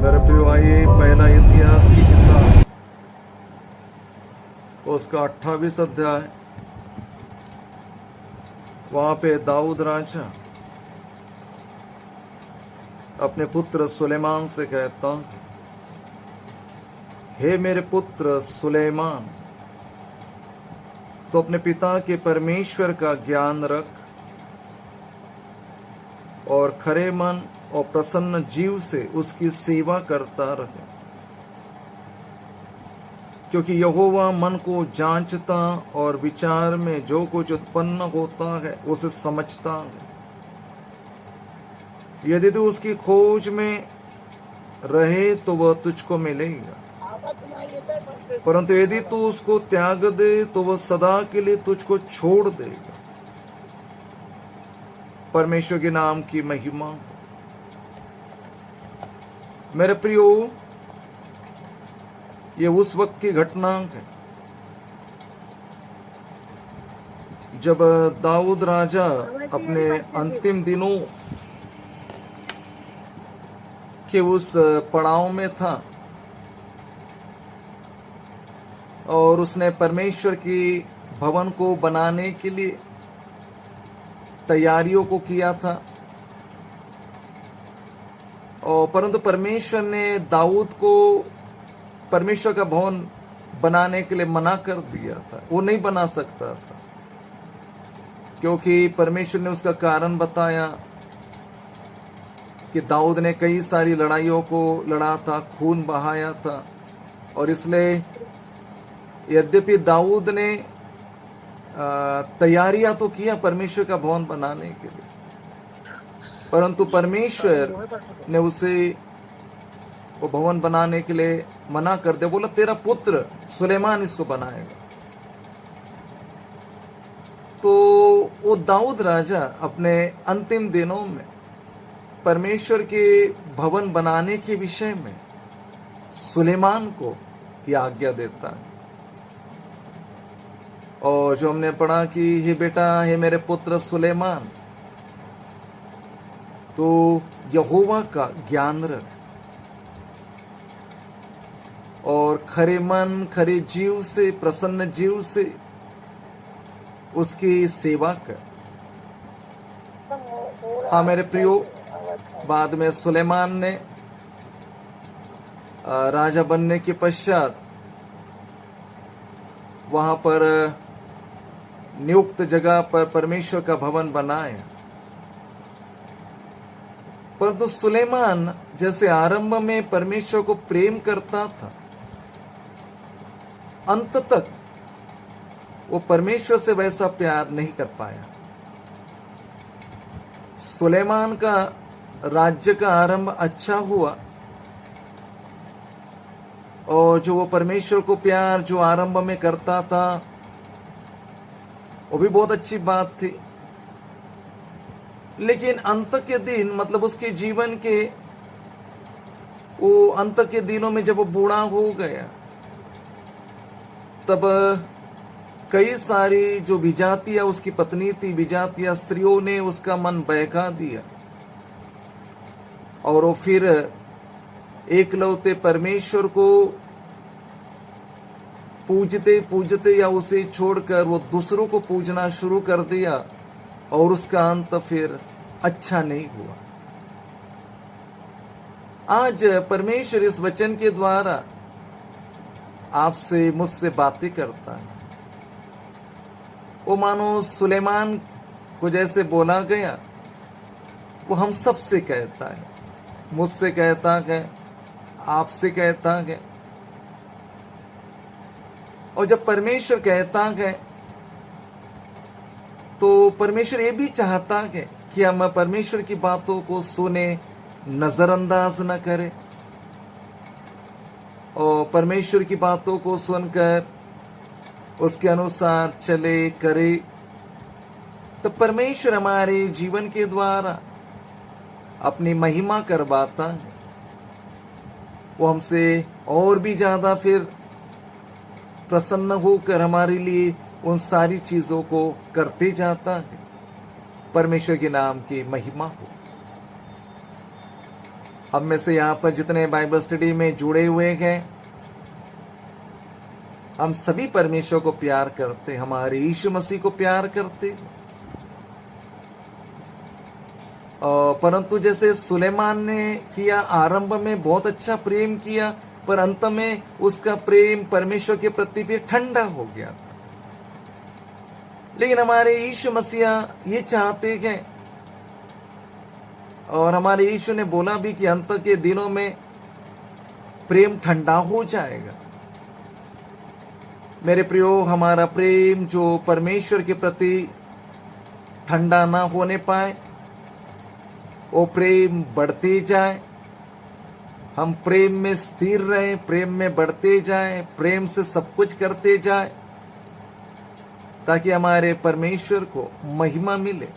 मेरे प्रियो, आइए पहला इतिहास की किताब उसका 28 अध्याय, वहां पे दाऊद राजा अपने पुत्र सुलेमान से कहता, हे मेरे पुत्र सुलेमान, तो अपने पिता के परमेश्वर का ज्ञान रख और खरे मन और प्रसन्न जीव से उसकी सेवा करता रहे, क्योंकि यहोवा मन को जांचता और विचार में जो कुछ उत्पन्न होता है उसे समझता है। यदि तू उसकी खोज में रहे तो वह तुझको मिलेगा, परंतु यदि तू उसको त्याग दे तो वह सदा के लिए तुझको छोड़ देगा। परमेश्वर के नाम की महिमा हो। मेरे प्रियो, ये उस वक्त की घटना है जब दाऊद राजा अपने अंतिम दिनों के उस पड़ाव में था और उसने परमेश्वर की भवन को बनाने के लिए तैयारियों को किया था, और परंतु परमेश्वर ने दाऊद को परमेश्वर का भवन बनाने के लिए मना कर दिया था। वो नहीं बना सकता था, क्योंकि परमेश्वर ने उसका कारण बताया कि दाऊद ने कई सारी लड़ाइयों को लड़ा था, खून बहाया था, और इसलिए यद्यपि दाऊद ने तैयारियां तो किया परमेश्वर का भवन बनाने के लिए, परंतु परमेश्वर ने उसे वो भवन बनाने के लिए मना कर दिया। बोला, तेरा पुत्र सुलेमान इसको बनाएगा। तो वो दाऊद राजा अपने अंतिम दिनों में परमेश्वर के भवन बनाने के विषय में सुलेमान को यह आज्ञा देता है। और जो हमने पढ़ा कि हे बेटा, हे मेरे पुत्र सुलेमान, तो यहोवा का ज्ञान रख और खरे मन, खरे जीव से, प्रसन्न जीव से उसकी सेवा कर। हाँ मेरे प्रियो, बाद में सुलेमान ने राजा बनने के पश्चात वहां पर नियुक्त जगह पर परमेश्वर का भवन बनाया, परंतु सुलेमान जैसे आरंभ में परमेश्वर को प्रेम करता था, अंत तक वो परमेश्वर से वैसा प्यार नहीं कर पाया। सुलेमान का राज्य का आरंभ अच्छा हुआ, और जो वो परमेश्वर को प्यार जो आरंभ में करता था वो भी बहुत अच्छी बात थी, लेकिन अंत के दिन, मतलब उसके जीवन के वो अंत के दिनों में जब वो बूढ़ा हो गया, तब कई सारी जो विजातियां उसकी पत्नी थी, विजातिया स्त्रियों ने उसका मन बहका दिया, और वो फिर एकलौते परमेश्वर को पूजते पूजते या उसे छोड़कर वो दूसरों को पूजना शुरू कर दिया, और उसका अंत फिर अच्छा नहीं हुआ। आज परमेश्वर इस वचन के द्वारा आपसे, मुझसे बातें करता है। वो मानो सुलेमान को जैसे बोला गया, वो हम सब से कहता है, मुझसे कहता है, आपसे कहता है। और जब परमेश्वर कहता है तो परमेश्वर ये भी चाहता है कि हम परमेश्वर की बातों को सुने, नजरअंदाज न करें, और परमेश्वर की बातों को सुनकर उसके अनुसार चले, करे। तो परमेश्वर हमारे जीवन के द्वारा अपनी महिमा करवाता है। वो हमसे और भी ज्यादा फिर प्रसन्न होकर हमारे लिए उन सारी चीजों को करते जाता है। परमेश्वर के नाम की महिमा हो। हम में से यहाँ पर जितने बाइबल स्टडी में जुड़े हुए हैं, हम सभी परमेश्वर को प्यार करते, हमारे यीशु मसीह को प्यार करते। परंतु जैसे सुलेमान ने किया, आरंभ में बहुत अच्छा प्रेम किया, पर अंत में उसका प्रेम परमेश्वर के प्रति भी ठंडा हो गया था। लेकिन हमारे यीशु मसीह ये चाहते हैं, और हमारे यीशु ने बोला भी कि अंत के दिनों में प्रेम ठंडा हो जाएगा। मेरे प्रियो, हमारा प्रेम जो परमेश्वर के प्रति ठंडा ना होने पाए, वो प्रेम बढ़ते जाए, हम प्रेम में स्थिर रहें, प्रेम में बढ़ते जाएं, प्रेम से सब कुछ करते जाएं, ताकि हमारे परमेश्वर को महिमा मिले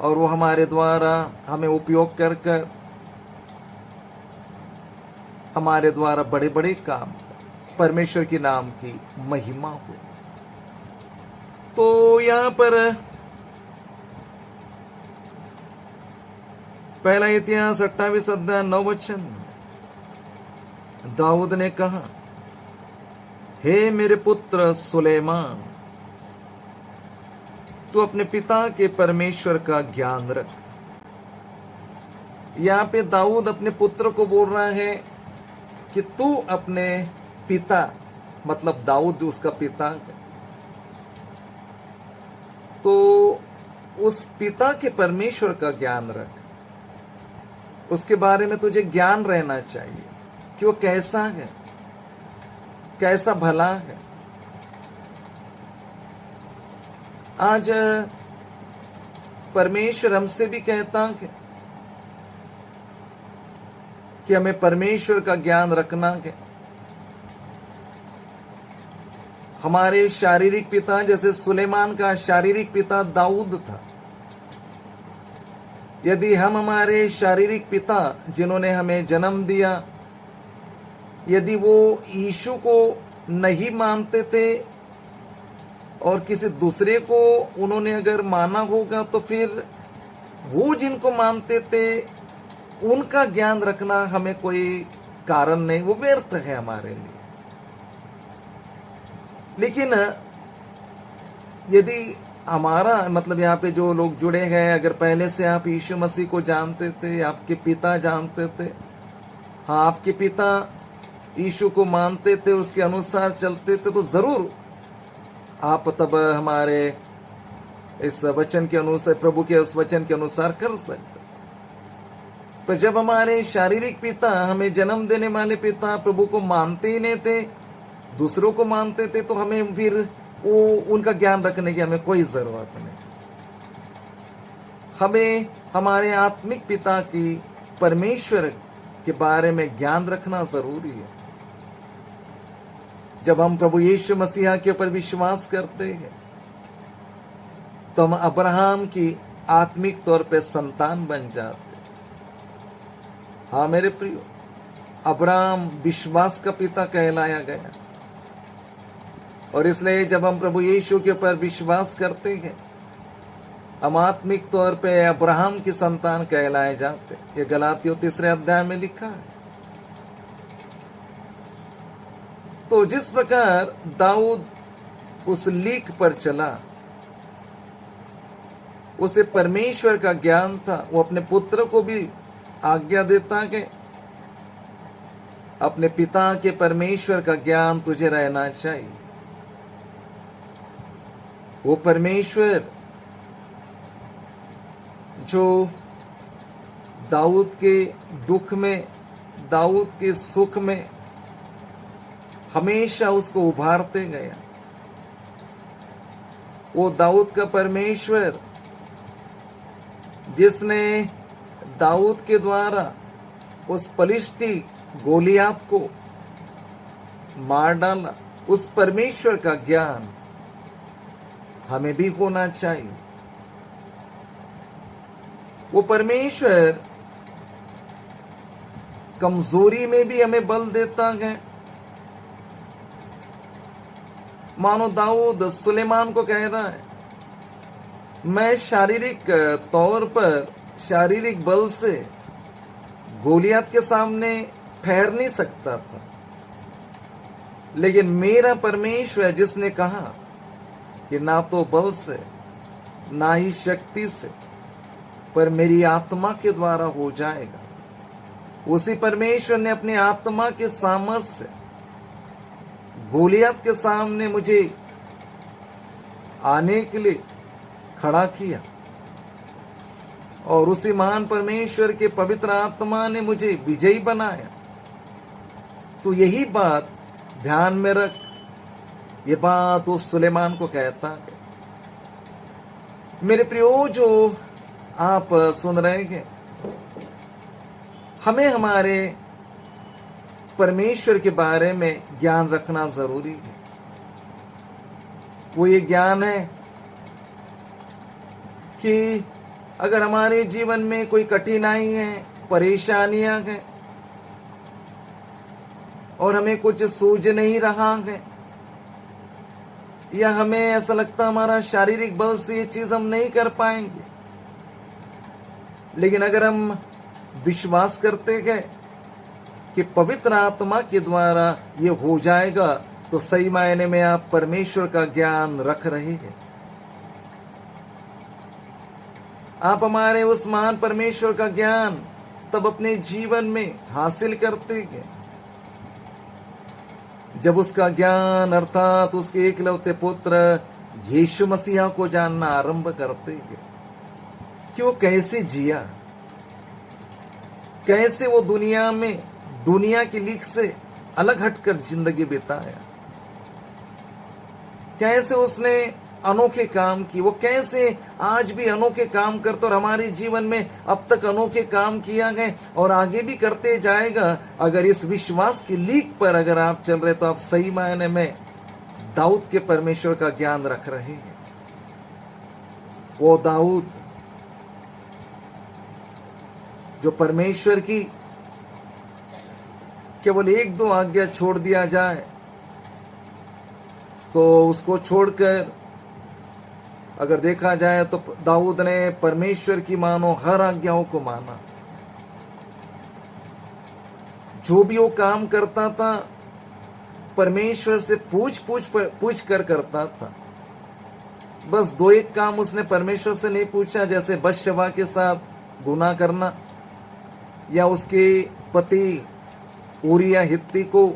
और वो हमारे द्वारा हमें उपयोग कर कर हमारे द्वारा बड़े बड़े काम, परमेश्वर के नाम की महिमा हो। तो यहां पर पहला इतिहास 28 अध्याय 9 वचन, दाऊद ने कहा, हे मेरे पुत्र सुलेमान, तू अपने पिता के परमेश्वर का ज्ञान रख। यहां पे दाऊद अपने पुत्र को बोल रहा है कि तू अपने पिता, मतलब दाऊद उसका पिता है, तो उस पिता के परमेश्वर का ज्ञान रख। उसके बारे में तुझे ज्ञान रहना चाहिए कि वो कैसा है, कैसा भला है। आज परमेश्वर हमसे भी कहता है कि हमें परमेश्वर का ज्ञान रखना है। हमारे शारीरिक पिता, जैसे सुलेमान का शारीरिक पिता दाऊद था, यदि हम हमारे शारीरिक पिता जिन्होंने हमें जन्म दिया, यदि वो यीशु को नहीं मानते थे और किसी दूसरे को उन्होंने अगर माना होगा, तो फिर वो जिनको मानते थे उनका ज्ञान रखना हमें कोई कारण नहीं, वो व्यर्थ है हमारे लिए। लेकिन यदि हमारा मतलब यहाँ पे जो लोग जुड़े हैं, अगर पहले से आप यीशु मसीह को जानते थे, आपके पिता जानते थे, हाँ आपके पिता यीशु को मानते थे, उसके अनुसार चलते थे, तो जरूर आप तब हमारे इस वचन के अनुसार, प्रभु के उस वचन के अनुसार कर सकते। पर जब हमारे शारीरिक पिता, हमें जन्म देने वाले पिता प्रभु को मानते ही नहीं थे, दूसरों को मानते थे, तो हमें फिर वो उनका ज्ञान रखने की हमें कोई जरूरत नहीं। हमें हमारे आत्मिक पिता की, परमेश्वर के बारे में ज्ञान रखना जरूरी है। जब हम प्रभु यीशु मसीहा के ऊपर विश्वास करते हैं, तो हम अब्राहम की आत्मिक तौर पे संतान बन जाते। हाँ मेरे प्रियो, अब्राहम विश्वास का पिता कहलाया गया, और इसलिए जब हम प्रभु यीशु के ऊपर विश्वास करते हैं, हम आत्मिक तौर पे अब्राहम की संतान कहलाए जाते। ये गलातियों 3 अध्याय में लिखा है। तो जिस प्रकार दाऊद उस लीक पर चला, उसे परमेश्वर का ज्ञान था, वो अपने पुत्र को भी आज्ञा देता कि अपने पिता के परमेश्वर का ज्ञान तुझे रहना चाहिए। वो परमेश्वर जो दाऊद के दुख में, दाऊद के सुख में हमेशा उसको उभारते गया, वो दाऊद का परमेश्वर जिसने दाऊद के द्वारा उस पलिश्ती गोलियात को मार डाला, उस परमेश्वर का ज्ञान हमें भी होना चाहिए। वो परमेश्वर कमजोरी में भी हमें बल देता है। मानो दाऊद सुलेमान को कह रहा है, मैं शारीरिक तौर पर, शारीरिक बल से गोलियत के सामने ठहर नहीं सकता था, लेकिन मेरा परमेश्वर जिसने कहा कि ना तो बल से ना ही शक्ति से पर मेरी आत्मा के द्वारा हो जाएगा, उसी परमेश्वर ने अपने आत्मा के सामर्थ्य से गोलियत के सामने मुझे आने के लिए खड़ा किया, और उसी महान परमेश्वर के पवित्र आत्मा ने मुझे विजयी बनाया। तो यही बात ध्यान में रख, ये बात उस सुलेमान को कहता है। मेरे प्रियो, जो आप सुन रहे हैं, हमें हमारे परमेश्वर के बारे में ज्ञान रखना जरूरी है। वो ये ज्ञान है कि अगर हमारे जीवन में कोई कठिनाई है, परेशानियां हैं और हमें कुछ सूझ नहीं रहा है, या हमें ऐसा लगता हमारा शारीरिक बल से ये चीज हम नहीं कर पाएंगे, लेकिन अगर हम विश्वास करते हैं कि पवित्र आत्मा के द्वारा ये हो जाएगा, तो सही मायने में आप परमेश्वर का ज्ञान रख रहे हैं। आप हमारे उस महान परमेश्वर का ज्ञान तब अपने जीवन में हासिल करते हैं जब उसका ज्ञान अर्थात उसके एकलौते पुत्र यीशु मसीहा को जानना आरंभ करते हैं कि वो कैसे जिया, कैसे वो दुनिया में दुनिया की लीक से अलग हटकर जिंदगी बिताया, कैसे उसने अनोखे काम की, वो कैसे आज भी अनोखे काम करते और हमारे जीवन में अब तक अनोखे काम किया गए और आगे भी करते जाएगा। अगर इस विश्वास की लीक पर अगर आप चल रहे तो आप सही मायने में दाऊद के परमेश्वर का ज्ञान रख रहे हैं। वो दाऊद जो परमेश्वर की केवल एक दो आज्ञा छोड़ दिया जाए तो उसको छोड़कर अगर देखा जाए तो दाऊद ने परमेश्वर की मानो हर आज्ञाओं को माना। जो भी वो काम करता था परमेश्वर से पूछ कर करता था। बस दो एक काम उसने परमेश्वर से नहीं पूछा, जैसे बशशबा के साथ गुनाह करना या उसके पति उरिया हित्ती को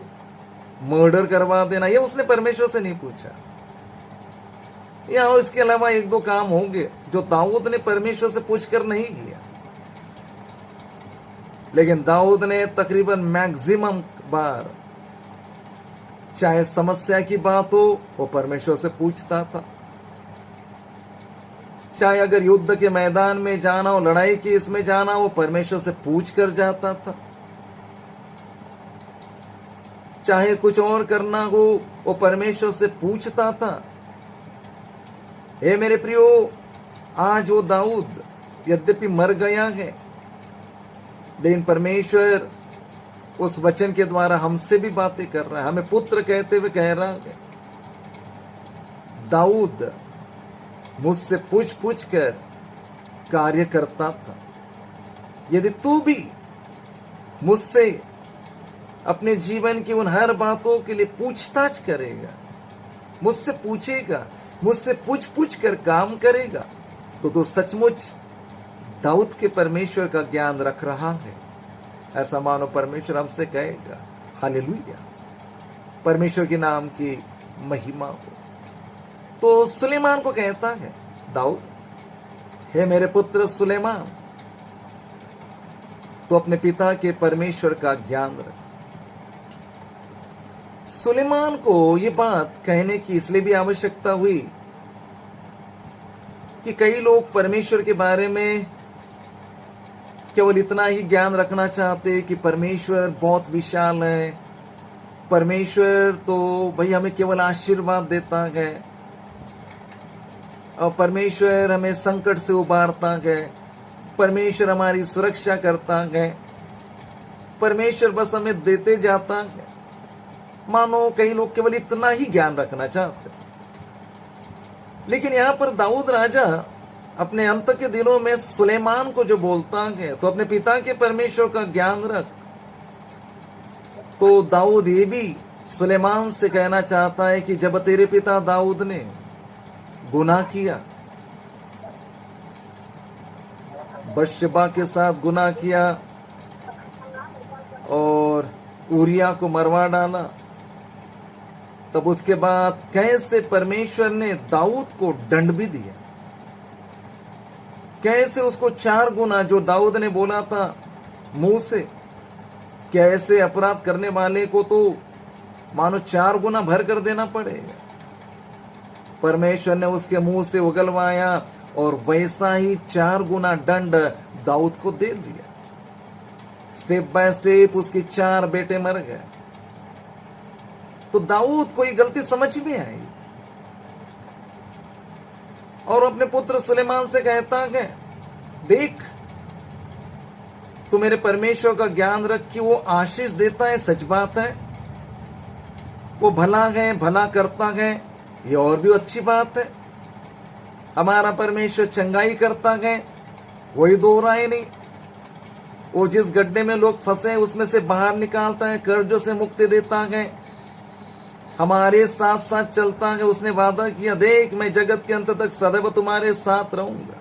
मर्डर करवा देना, यह उसने परमेश्वर से नहीं पूछा। या और इसके अलावा एक दो काम होंगे जो दाऊद ने परमेश्वर से पूछकर नहीं किया, लेकिन दाऊद ने तकरीबन मैक्सिमम बार चाहे समस्या की बात हो वो परमेश्वर से पूछता था, चाहे अगर युद्ध के मैदान में जाना हो, लड़ाई की इसमें जाना हो, परमेश्वर से पूछ कर जाता था, चाहे कुछ और करना हो वो परमेश्वर से पूछता था। हे मेरे प्रियो, आज वो दाऊद यद्यपि मर गया है, लेकिन परमेश्वर उस वचन के द्वारा हमसे भी बातें कर रहा है, हमें पुत्र कहते हुए कह रहा है, दाऊद मुझसे पूछ कर कार्य करता था। यदि तू भी मुझसे अपने जीवन की उन हर बातों के लिए पूछताछ करेगा, मुझसे पूछेगा, मुझसे पूछ कर काम करेगा, तो तू सचमुच दाऊद के परमेश्वर का ज्ञान रख रहा है, ऐसा मानो परमेश्वर हमसे कहेगा। हालेलुया, परमेश्वर के नाम की महिमा हो। तो सुलेमान को कहता है दाऊद, हे मेरे पुत्र सुलेमान, तो अपने पिता के परमेश्वर का ज्ञान रख। सुलेमान को ये बात कहने की इसलिए भी आवश्यकता हुई कि कई लोग परमेश्वर के बारे में केवल इतना ही ज्ञान रखना चाहते कि परमेश्वर बहुत विशाल है, परमेश्वर तो भाई हमें केवल आशीर्वाद देता है, और परमेश्वर हमें संकट से उबारता है, परमेश्वर हमारी सुरक्षा करता है, परमेश्वर बस हमें देते जाता है। मानो कई लोग केवल इतना ही ज्ञान रखना चाहते। लेकिन यहां पर दाऊद राजा अपने अंत के दिनों में सुलेमान को जो बोलता है तो अपने पिता के परमेश्वर का ज्ञान रख, तो दाऊद ये भी सुलेमान से कहना चाहता है कि जब तेरे पिता दाऊद ने गुनाह किया, बशबा के साथ गुनाह किया और उरिया को मरवा डाला, तब उसके बाद कैसे परमेश्वर ने दाऊद को दंड भी दिया, कैसे उसको 4 गुना जो दाऊद ने बोला था मुंह से, कैसे अपराध करने वाले को तो मानो 4 गुना भर कर देना पड़ेगा। परमेश्वर ने उसके मुंह से उगलवाया और वैसा ही 4 गुना दंड दाऊद को दे दिया। स्टेप बाय स्टेप उसके 4 बेटे मर गए। तो दाऊद को ये गलती समझ में आई और अपने पुत्र सुलेमान से कहता है, देख तू मेरे परमेश्वर का ज्ञान रख कि वो आशीष देता है, सच बात है, वो भला है, भला करता है, ये और भी अच्छी बात है। हमारा परमेश्वर चंगाई करता है, कोई दो राय नहीं। वो जिस गड्ढे में लोग फंसे उसमें से बाहर निकालता है, कर्जों से मुक्ति देता है, हमारे साथ साथ चलता है। उसने वादा किया, देख मैं जगत के अंत तक सदैव तुम्हारे साथ रहूंगा।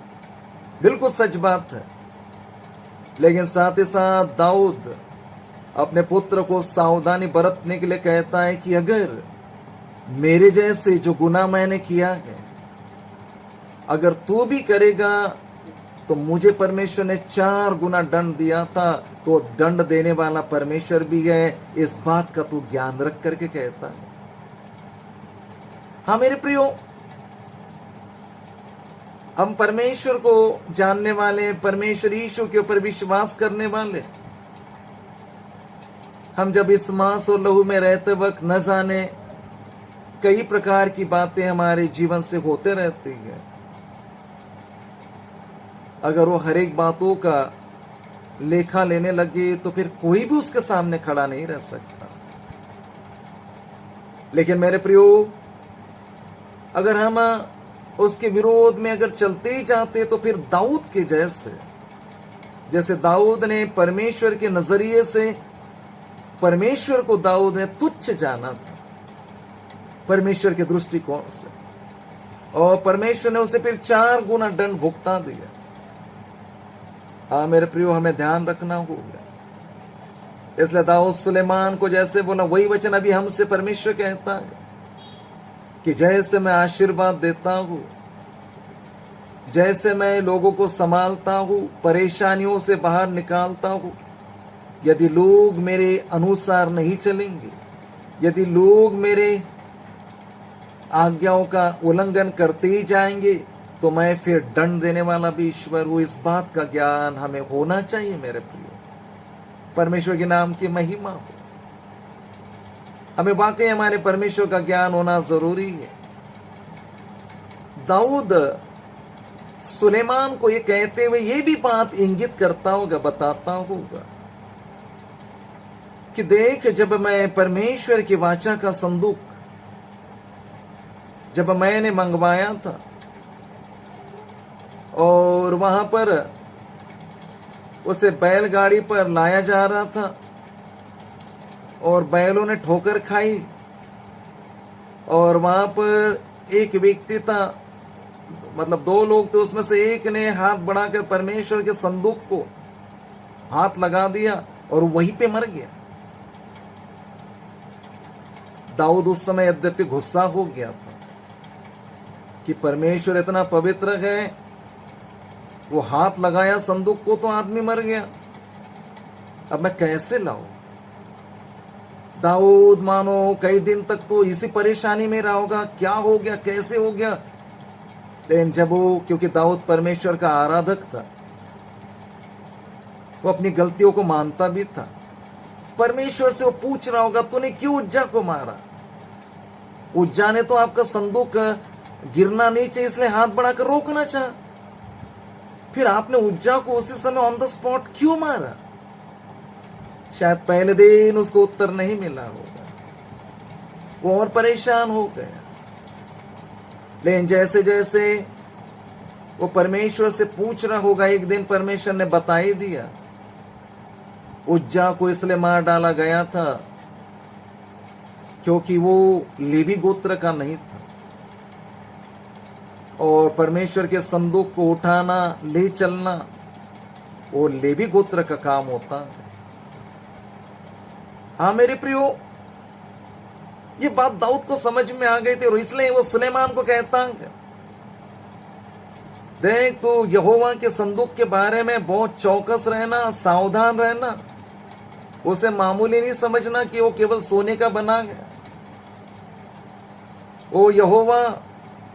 बिल्कुल सच बात है। लेकिन साथ ही साथ दाऊद अपने पुत्र को सावधानी बरतने के लिए कहता है कि अगर मेरे जैसे जो गुनाह मैंने किया है अगर तू भी करेगा तो मुझे परमेश्वर ने 4 गुना दंड दिया था, तो दंड देने वाला परमेश्वर भी है, इस बात का तू ज्ञान रख करके कहता है। हाँ मेरे प्रियो, हम परमेश्वर को जानने वाले, परमेश्वर यीशु के ऊपर विश्वास करने वाले, हम जब इस मांस और लहू में रहते वक्त न जाने कई प्रकार की बातें हमारे जीवन से होते रहती है। अगर वो हर एक बातों का लेखा लेने लगे तो फिर कोई भी उसके सामने खड़ा नहीं रह सकता। लेकिन मेरे प्रियो, अगर हम उसके विरोध में अगर चलते ही जाते तो फिर दाऊद के जैसे दाऊद ने परमेश्वर के नजरिए से परमेश्वर को दाऊद ने तुच्छ जाना था परमेश्वर के दृष्टिकोण से, और परमेश्वर ने उसे फिर 4 गुना दंड भुगता दिया। हाँ मेरे प्रियो, हमें ध्यान रखना होगा। इसलिए दाऊद सुलेमान को जैसे बोला वही वचन अभी हमसे परमेश्वर कहता है कि जैसे मैं आशीर्वाद देता हूं, जैसे मैं लोगों को संभालता हूं, परेशानियों से बाहर निकालता हूं, यदि लोग मेरे अनुसार नहीं चलेंगे, यदि लोग मेरे आज्ञाओं का उल्लंघन करते ही जाएंगे, तो मैं फिर दंड देने वाला भी ईश्वर हूं। इस बात का ज्ञान हमें होना चाहिए मेरे प्रियो। परमेश्वर के नाम की महिमा हो। हमें वाकई हमारे परमेश्वर का ज्ञान होना जरूरी है। दाऊद सुलेमान को ये कहते हुए ये भी बात इंगित करता होगा, बताता होगा कि देख, जब मैं परमेश्वर की वाचा का संदूक जब मैंने मंगवाया था और वहां पर उसे बैलगाड़ी पर लाया जा रहा था और बैलों ने ठोकर खाई, और वहां पर एक व्यक्ति था, मतलब 2 लोग थे, उसमें से एक ने हाथ बढ़ाकर परमेश्वर के संदूक को हाथ लगा दिया और वहीं पे मर गया। दाऊद उस समय यद्यपि गुस्सा हो गया था कि परमेश्वर इतना पवित्र है, वो हाथ लगाया संदूक को तो आदमी मर गया, अब मैं कैसे लाऊं। दाऊद मानो कई दिन तक तो इसी परेशानी में रहा होगा, क्या हो गया, कैसे हो गया। लेकिन जब वो, क्योंकि दाऊद परमेश्वर का आराधक था, वो अपनी गलतियों को मानता भी था, परमेश्वर से वो पूछ रहा होगा, तूने क्यों उज्जा को मारा। उज्जा ने तो आपका संदूक गिरना नहीं चाहिए इसलिए हाथ बढ़ाकर रोकना चाहा, फिर आपने उज्जा को उसी समय ऑन द स्पॉट क्यों मारा। शायद पहले दिन उसको उत्तर नहीं मिला होगा, वो और परेशान हो गया। लेकिन जैसे जैसे वो परमेश्वर से पूछ रहा होगा, एक दिन परमेश्वर ने बता ही दिया, उज्जा को इसलिए मार डाला गया था क्योंकि वो लेवी गोत्र का नहीं था, और परमेश्वर के संदूक को उठाना, ले चलना वो लेवी गोत्र का काम होता है। हाँ मेरे प्रियो, ये बात दाऊद को समझ में आ गई थी, और इसलिए वो सुलेमान को कहता है, देख तो यहोवा के संदूक के बारे में बहुत चौकस रहना, सावधान रहना, उसे मामूली नहीं समझना कि वो केवल सोने का बना गया। वो यहोवा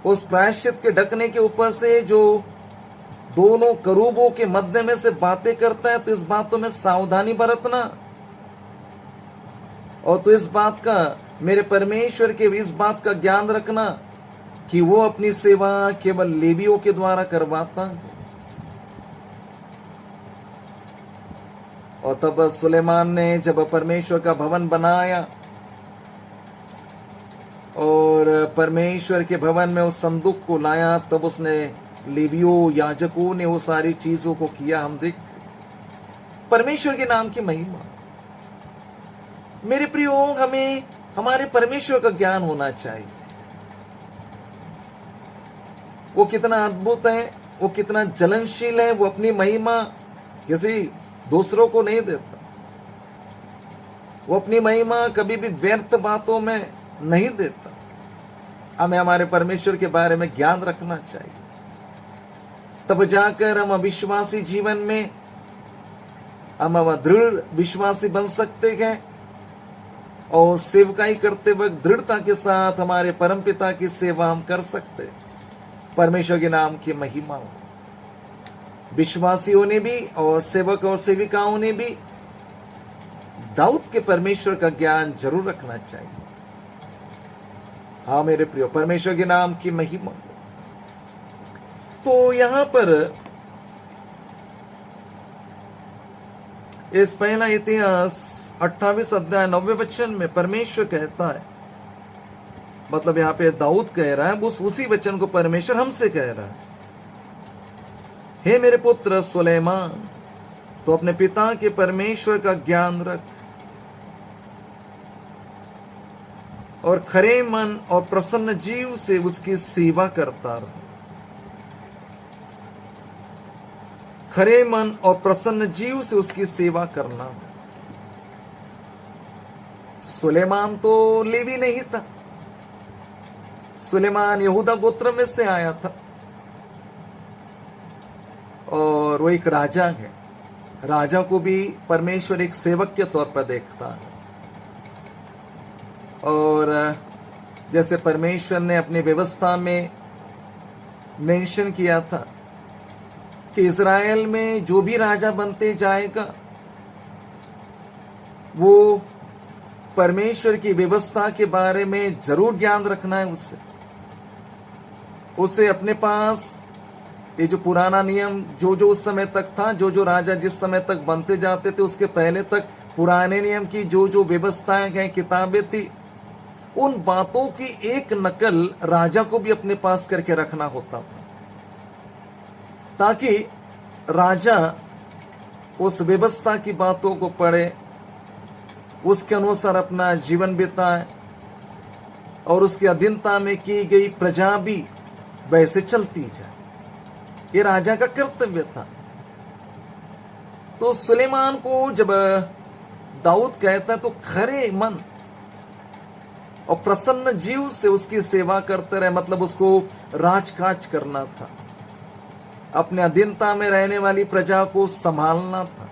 उस प्रायश्चित के ढकने के ऊपर से जो दोनों करूबों के मध्य में से बातें करता है, तो इस बातों में सावधानी बरतना, और तो इस बात का, मेरे परमेश्वर के इस बात का ज्ञान रखना कि वो अपनी सेवा केवल लेवियों के द्वारा करवाता है। और तब सुलेमान ने जब परमेश्वर का भवन बनाया और परमेश्वर के भवन में उस संदूक को लाया, तब उसने लेवियों याजकों ने वो सारी चीजों को किया। हम देखते परमेश्वर के नाम की महिमा। मेरे प्रियो, हमें हमारे परमेश्वर का ज्ञान होना चाहिए। वो कितना अद्भुत है, वो कितना जलनशील है, वो अपनी महिमा किसी दूसरों को नहीं देता। वो अपनी महिमा कभी भी व्यर्थ बातों में नहीं देता। हमें हमारे परमेश्वर के बारे में ज्ञान रखना चाहिए, तब जाकर हम अविश्वासी जीवन में हम दृढ़ विश्वासी बन सकते हैं, और सेवकाई करते वक्त दृढ़ता के साथ हमारे परमपिता की सेवा हम कर सकते। परमेश्वर के नाम की महिमा हो। विश्वासियों ने भी और सेवक और सेविकाओं ने भी दाऊद के परमेश्वर का ज्ञान जरूर रखना चाहिए। हाँ मेरे प्रियो, परमेश्वर के नाम की महिमा। तो यहां पर इस पहला इतिहास 28 अध्याय 9वें वचन में परमेश्वर कहता है, मतलब यहां पे दाऊद कह रहा है, उसी वचन को परमेश्वर हमसे कह रहा है, हे मेरे पुत्र सुलेमान, तो अपने पिता के परमेश्वर का ज्ञान रख और खरे मन और प्रसन्न जीव से उसकी सेवा करता रह। खरे मन और प्रसन्न जीव से उसकी सेवा करना। सुलेमान तो लेवी नहीं था, सुलेमान यहूदा गोत्र में से आया था, और वो एक राजा है। राजा को भी परमेश्वर एक सेवक के तौर पर देखता है, और जैसे परमेश्वर ने अपनी व्यवस्था में मेंशन किया था कि इज़राइल में जो भी राजा बनते जाएगा वो परमेश्वर की व्यवस्था के बारे में जरूर ज्ञान रखना है। उसे अपने पास ये जो पुराना नियम जो उस समय तक था, जो राजा जिस समय तक बनते जाते थे उसके पहले तक पुराने नियम की जो व्यवस्थाएं हैं, किताबें थी, उन बातों की एक नकल राजा को भी अपने पास करके रखना होता था, ताकि राजा उस व्यवस्था की बातों को पढ़े, उसके अनुसार अपना जीवन बिताए, और उसकी अधीनता में की गई प्रजा भी वैसे चलती जाए। ये राजा का कर्तव्य था। तो सुलेमान को जब दाऊद कहता है तो खरे मन और प्रसन्न जीव से उसकी सेवा करते रहे, मतलब उसको राजकाज करना था, अपने अधीनता में रहने वाली प्रजा को संभालना था,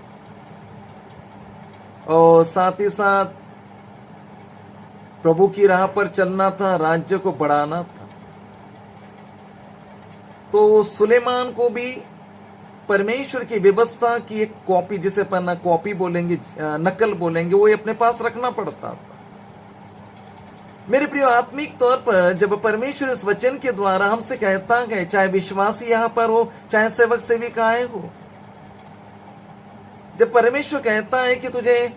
और साथ ही साथ प्रभु की राह पर चलना था, राज्य को बढ़ाना था। तो सुलेमान को भी परमेश्वर की व्यवस्था की एक कॉपी, जिसे अपन कॉपी बोलेंगे, नकल बोलेंगे, वो अपने पास रखना पड़ता था। मेरे प्रिय, आत्मिक तौर पर जब परमेश्वर इस वचन के द्वारा हमसे कहता है, चाहे विश्वासी यहां पर हो, चाहे सेवक सेविकाएं हो, जब परमेश्वर कहता है कि तुझे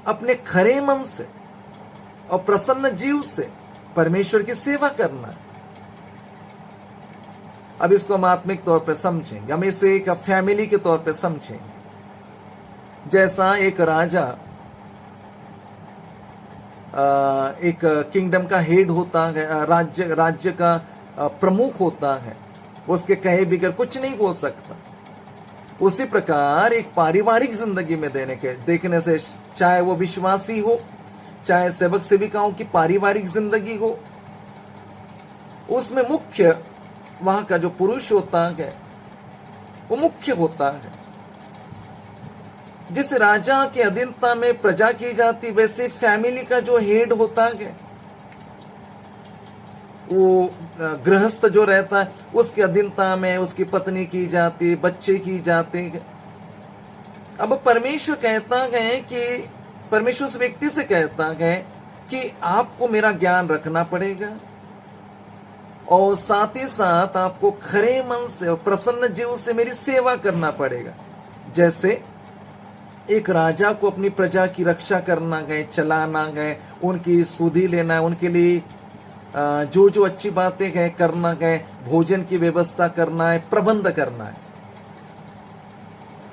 अपने खरे मन से और प्रसन्न जीव से परमेश्वर की सेवा करना है, अब इसको हम आत्मिक तौर पे समझेंगे, हम इसे एक फैमिली के तौर पे समझेंगे। जैसा एक राजा एक किंगडम का हेड होता है, राज्य का प्रमुख होता है, उसके कहे बगैर कुछ नहीं हो सकता। उसी प्रकार एक पारिवारिक जिंदगी में देखने से, चाहे वो विश्वासी हो, चाहे सेवक सेविकाओं की पारिवारिक जिंदगी हो, उसमें मुख्य वहां का जो पुरुष होता है वो मुख्य होता है। जिस राजा के अधीनता में प्रजा की जाती, वैसे फैमिली का जो हेड होता है, वो गृहस्थ जो रहता है, उसके अधीनता में उसकी पत्नी की जाती, बच्चे की जाते हैं। अब परमेश्वर कहता है कि परमेश्वर उस व्यक्ति से कहता है कि आपको मेरा ज्ञान रखना पड़ेगा और साथ ही साथ आपको खरे मन से और प्रसन्न जीव से मेरी सेवा करना पड़ेगा। जैसे एक राजा को अपनी प्रजा की रक्षा करना है, चलाना है, उनकी सुधि लेना है, उनके लिए जो जो अच्छी बातें हैं करना है, भोजन की व्यवस्था करना है, प्रबंध करना है।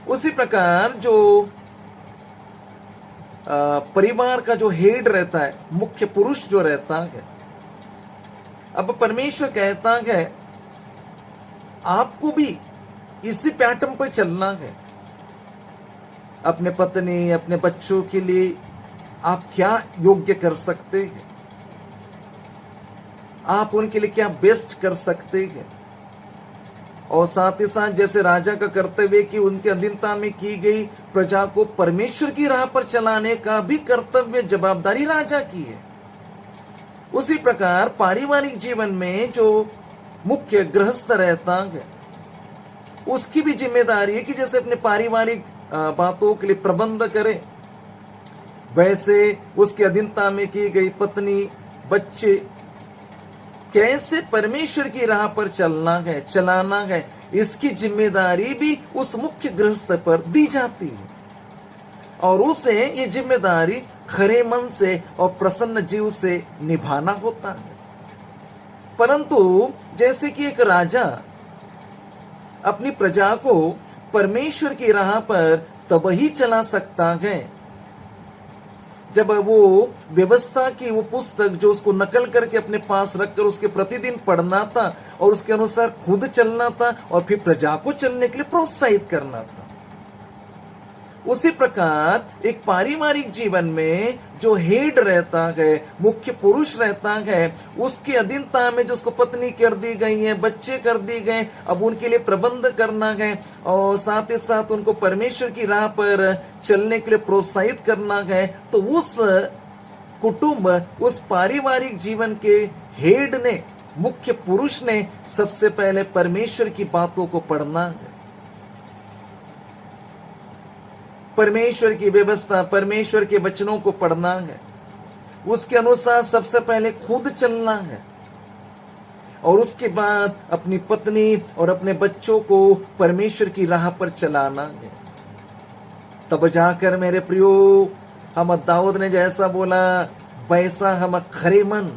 उसी प्रकार जो परिवार का जो हेड रहता है, मुख्य पुरुष जो रहता है, अब परमेश्वर कहता है आपको भी इसी पैटर्न पर चलना है। अपने पत्नी, अपने बच्चों के लिए आप क्या योग्य कर सकते हैं, आप उनके लिए क्या बेस्ट कर सकते हैं। और साथ ही साथ जैसे राजा का कर्तव्य कि उनके अधीनता में की गई प्रजा को परमेश्वर की राह पर चलाने का भी कर्तव्य, जवाबदारी राजा की है। उसी प्रकार पारिवारिक जीवन में जो मुख्य गृहस्थ रहता है, उसकी भी जिम्मेदारी है कि जैसे अपने पारिवारिक बातों के लिए प्रबंध करे, वैसे उसके अधीनता में की गई पत्नी, बच्चे कैसे परमेश्वर की राह पर चलना है, चलाना है, इसकी जिम्मेदारी भी उस मुख्य गृहस्थ पर दी जाती है। और उसे ये जिम्मेदारी खरे मन से और प्रसन्न जीव से निभाना होता है। परंतु जैसे कि एक राजा अपनी प्रजा को परमेश्वर की राह पर तब ही चला सकता है जब वो व्यवस्था की वो पुस्तक जो उसको नकल करके अपने पास रखकर उसके प्रतिदिन पढ़ना था और उसके अनुसार खुद चलना था और फिर प्रजा को चलने के लिए प्रोत्साहित करना था। उसी प्रकार एक पारिवारिक जीवन में जो हेड रहता है, मुख्य पुरुष रहता है, उसकी अधीनता में जो उसको पत्नी कर दी गई है, बच्चे कर दिए गए, अब उनके लिए प्रबंध करना है और साथ ही साथ उनको परमेश्वर की राह पर चलने के लिए प्रोत्साहित करना है। तो उस कुटुंब, उस पारिवारिक जीवन के हेड ने, मुख्य पुरुष ने सबसे पहले परमेश्वर की बातों को पढ़ना है, परमेश्वर की व्यवस्था, परमेश्वर के वचनों को पढ़ना है, उसके अनुसार सबसे पहले खुद चलना है और उसके बाद अपनी पत्नी और अपने बच्चों को परमेश्वर की राह पर चलाना है। तब जाकर मेरे प्रियो, हम दाऊद ने जैसा बोला वैसा हम खरे मन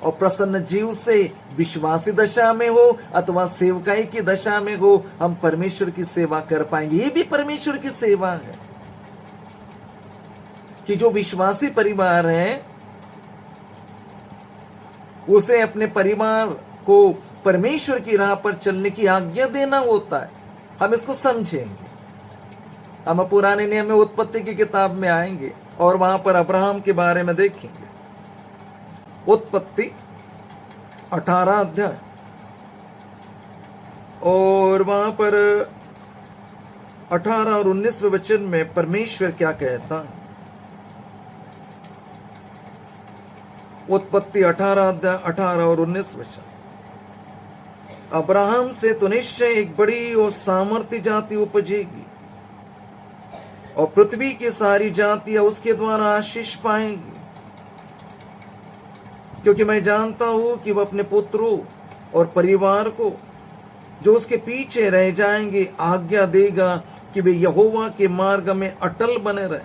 और प्रसन्न जीव से, विश्वासी दशा में हो अथवा सेवकाई की दशा में हो, हम परमेश्वर की सेवा कर पाएंगे। ये भी परमेश्वर की सेवा है कि जो विश्वासी परिवार है उसे अपने परिवार को परमेश्वर की राह पर चलने की आज्ञा देना होता है। हम इसको समझेंगे। हम पुराने नियम में उत्पत्ति की किताब में आएंगे और वहां पर अब्राहम के बारे में देखेंगे। उत्पत्ति 18 अध्याय और वहां पर 18 और 19वें वचन में परमेश्वर क्या कहता है। उत्पत्ति 18 अध्याय 18 और 19 वचन। अब्राहम से तो निश्चय एक बड़ी और सामर्थ्य जाति उपजेगी और पृथ्वी की सारी जातियां उसके द्वारा आशीष पाएंगी, क्योंकि मैं जानता हूं कि वह अपने पुत्रों और परिवार को जो उसके पीछे रह जाएंगे आज्ञा देगा कि वे यहोवा के मार्ग में अटल बने रहे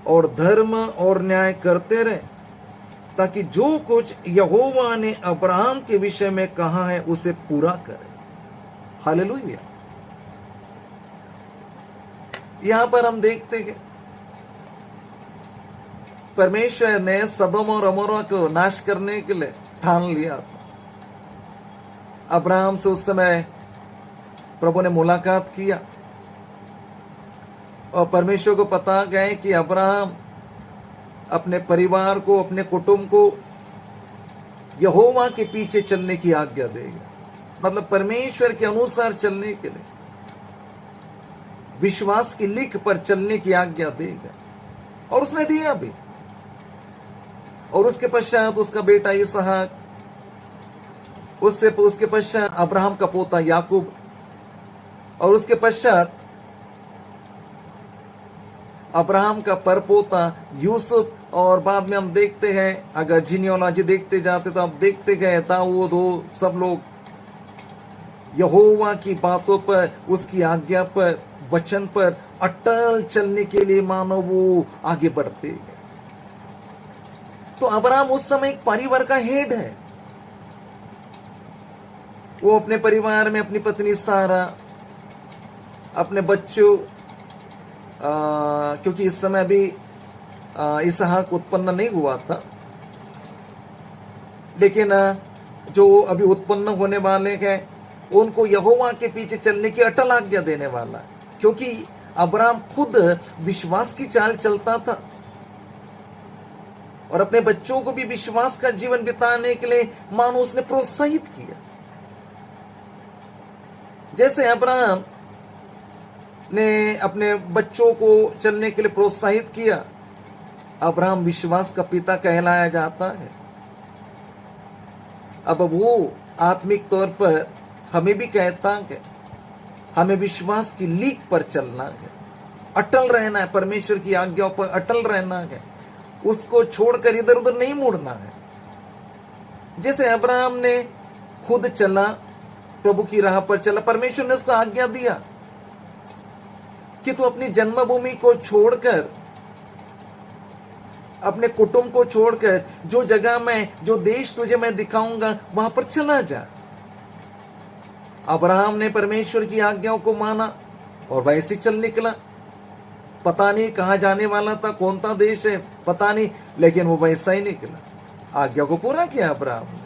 और धर्म और न्याय करते रहे ताकि जो कुछ यहोवा ने अब्राहम के विषय में कहा है उसे पूरा करे। हालेलुया। यहां पर हम देखते हैं परमेश्वर ने सदोम और अमोरा को नाश करने के लिए ठान लिया था। अब्राहम से उस समय प्रभु ने मुलाकात किया और परमेश्वर को पता गया कि अब्राहम अपने परिवार को, अपने कुटुंब को यहोवा के पीछे चलने की आज्ञा देगा। मतलब परमेश्वर के अनुसार चलने के लिए, विश्वास की लीक पर चलने की आज्ञा देगा। और उसने दिया भी। और उसके पश्चात उसका बेटा इसहाक, उसके पश्चात अब्राहम का पोता याकूब, और उसके पश्चात अब्राहम का परपोता यूसुफ। और बाद में हम देखते हैं, अगर जीनियोलॉजी देखते जाते तो आप देखते गए दाऊद हो, सब लोग यहोवा की बातों पर, उसकी आज्ञा पर, वचन पर अटल चलने के लिए मानो वो आगे बढ़ते गए। तो अब्राहम उस समय एक परिवार का हेड है। वो अपने परिवार में अपनी पत्नी सारा, अपने बच्चों, क्योंकि इस समय अभी इसहाक उत्पन्न नहीं हुआ था, लेकिन जो अभी उत्पन्न होने वाले हैं उनको यहोवा के पीछे चलने की अटल आज्ञा देने वाला है। क्योंकि अब्राहम खुद विश्वास की चाल चलता था और अपने बच्चों को भी विश्वास का जीवन बिताने के लिए मानो उसने प्रोत्साहित किया। जैसे अब्राहम ने अपने बच्चों को चलने के लिए प्रोत्साहित किया, अब्राहम विश्वास का पिता कहलाया जाता है। अब वो आत्मिक तौर पर हमें भी कहता है, हमें विश्वास की लीक पर चलना है, अटल रहना है, परमेश्वर की आज्ञाओं पर अटल रहना है, उसको छोड़कर इधर उधर नहीं मुड़ना है। जैसे अब्राहम ने खुद चला, प्रभु की राह पर चला, परमेश्वर ने उसको आज्ञा दिया कि तू अपनी जन्मभूमि को छोड़कर, अपने कुटुंब को छोड़कर, जो जगह में, जो देश तुझे मैं दिखाऊंगा वहां पर चला जा। अब्राहम ने परमेश्वर की आज्ञाओं को माना और वैसे चल निकला। पता नहीं कहां जाने वाला था, कौन सा देश है पता नहीं, लेकिन वो वैसा ही निकला। आज्ञा को पूरा किया अब्राहम ने।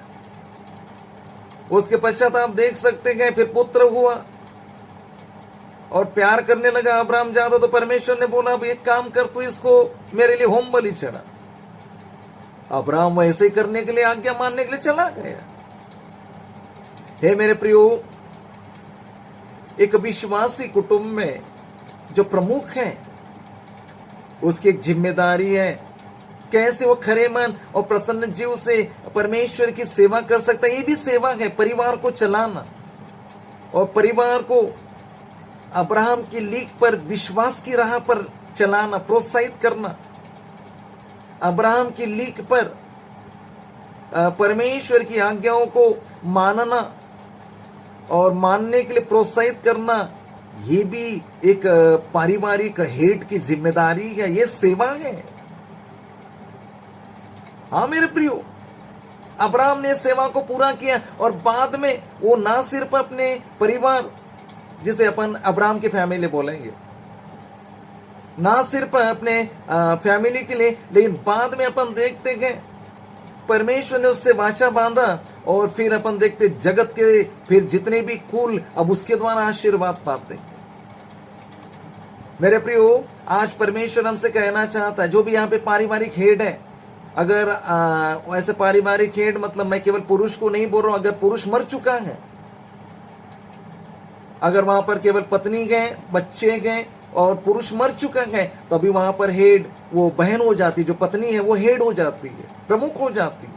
उसके पश्चात आप देख सकते हैं फिर पुत्र हुआ और प्यार करने लगा अब्राहम ज्यादा। तो परमेश्वर ने बोला अब एक काम कर, तू इसको मेरे लिए होम बलि चढ़ा। अब्राहम वैसे ही करने के लिए, आज्ञा मानने के लिए चला गया। हे मेरे प्रियो, एक विश्वासी कुटुंब में जो प्रमुख है उसकी एक जिम्मेदारी है कैसे वो खरे मन और प्रसन्न जीव से परमेश्वर की सेवा कर सकता है। ये भी सेवा है, परिवार को चलाना और परिवार को अब्राहम की लीक पर, विश्वास की राह पर चलाना, प्रोत्साहित करना। अब्राहम की लीक पर परमेश्वर की आज्ञाओं को मानना और मानने के लिए प्रोत्साहित करना, ये भी एक पारिवारिक हेड की जिम्मेदारी है, ये सेवा है। हाँ मेरे प्रियो, अब्राहम ने सेवा को पूरा किया और बाद में वो ना सिर्फ अपने परिवार, जिसे अपन अब्राहम की फैमिली बोलेंगे, ना सिर्फ अपने फैमिली के लिए, लेकिन बाद में अपन देखते हैं परमेश्वर ने उससे वाचा बांधा और फिर अपन देखते जगत के फिर जितने भी कुल अब उसके द्वारा आशीर्वाद पाते। मेरे प्रियो, आज परमेश्वर हमसे कहना चाहता है, जो भी यहाँ पे पारिवारिक हेड है, अगर ऐसे पारिवारिक हेड, मतलब मैं केवल पुरुष को नहीं बोल रहा हूं, अगर पुरुष मर चुका है, अगर वहां पर केवल पत्नी गए, बच्चे गए और पुरुष मर चुका है, तो अभी वहां पर हेड वो बहन हो जाती, जो पत्नी है वो हेड हो जाती है, प्रमुख हो जाती है।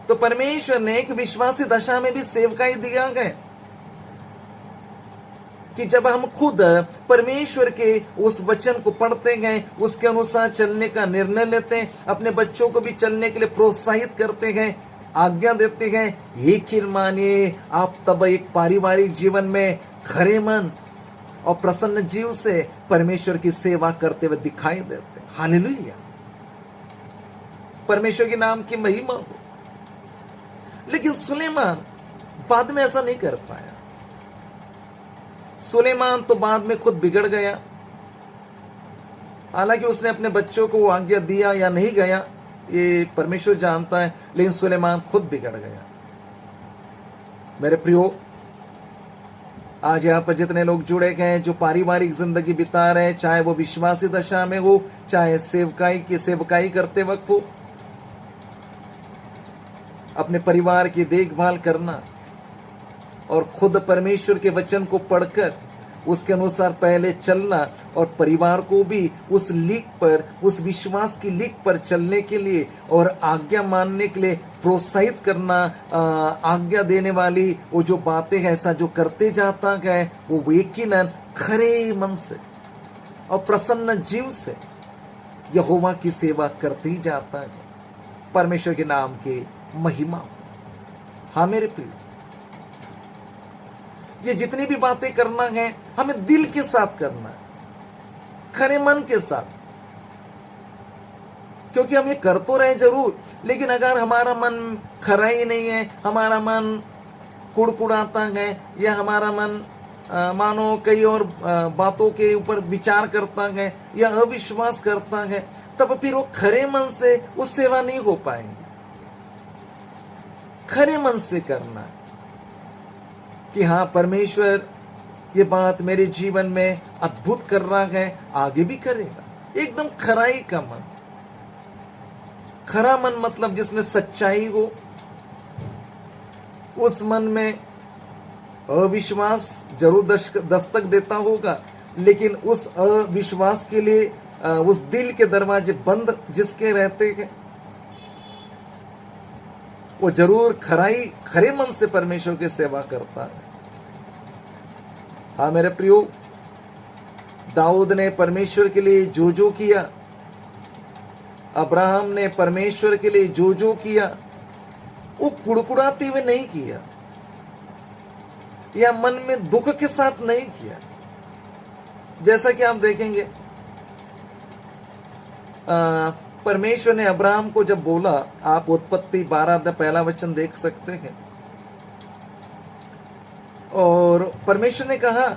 तो परमेश्वर ने एक विश्वासी दशा में भी सेवकाई दिया है कि जब हम खुद परमेश्वर के उस वचन को पढ़ते हैं, उसके अनुसार चलने का निर्णय लेते हैं, अपने बच्चों को भी चलने के लिए प्रोत्साहित करते हैं, आज्ञा देते हैं, यकीन मानिए आप तब एक पारिवारिक जीवन में खरे मन और प्रसन्न जीव से परमेश्वर की सेवा करते हुए दिखाई देते हैं। हालेलुया। परमेश्वर के नाम की महिमा हो। लेकिन सुलेमान बाद में ऐसा नहीं कर पाया। सुलेमान तो बाद में खुद बिगड़ गया। हालांकि उसने अपने बच्चों को आज्ञा दिया या नहीं गया ये परमेश्वर जानता है, लेकिन सुलेमान खुद बिगड़ गया। मेरे प्रियो, आज यहाँ पर जितने लोग जुड़े गए हैं, जो पारिवारिक जिंदगी बिता रहे हैं, चाहे वो विश्वासी दशा में हो, चाहे सेवकाई करते वक्त हो, अपने परिवार की देखभाल करना और खुद परमेश्वर के वचन को पढ़कर उसके अनुसार पहले चलना और परिवार को भी उस लीक पर, उस विश्वास की लीक पर चलने के लिए और आज्ञा मानने के लिए प्रोत्साहित करना। आज्ञा देने वाली वो जो बातें हैं, ऐसा जो करते जाता है, वो यकीनन खरे मन से और प्रसन्न जीव से यहोवा की सेवा करते ही जाता है। परमेश्वर के नाम की महिमा। हाँ मेरे प्रिय, ये जितनी भी बातें करना है हमें दिल के साथ करना है, खरे मन के साथ। क्योंकि हम ये कर तो रहे जरूर, लेकिन अगर हमारा मन खरा ही नहीं है, हमारा मन कुड़कुड़ाता है या हमारा मन मानो कई और बातों के ऊपर विचार करता है या अविश्वास करता है, तब फिर वो खरे मन से उस सेवा नहीं हो पाएंगे। खरे मन से करना कि हाँ परमेश्वर ये बात मेरे जीवन में अद्भुत कर रहा है, आगे भी करेगा। एकदम खराई का मन। खरा मन मतलब जिसमें सच्चाई हो। उस मन में अविश्वास जरूर दस्तक देता होगा, लेकिन उस अविश्वास के लिए उस दिल के दरवाजे बंद जिसके रहते हैं, वो जरूर खरे मन से परमेश्वर की सेवा करता है। हाँ मेरे प्रियो, दाऊद ने परमेश्वर के लिए जो जो किया, अब्राहम ने परमेश्वर के लिए जो जो किया, वो कुड़कुड़ाते हुए नहीं किया या मन में दुख के साथ नहीं किया। जैसा कि आप देखेंगे, परमेश्वर ने अब्राहम को जब बोला, आप उत्पत्ति 12 पहला वचन देख सकते हैं, और परमेश्वर ने कहा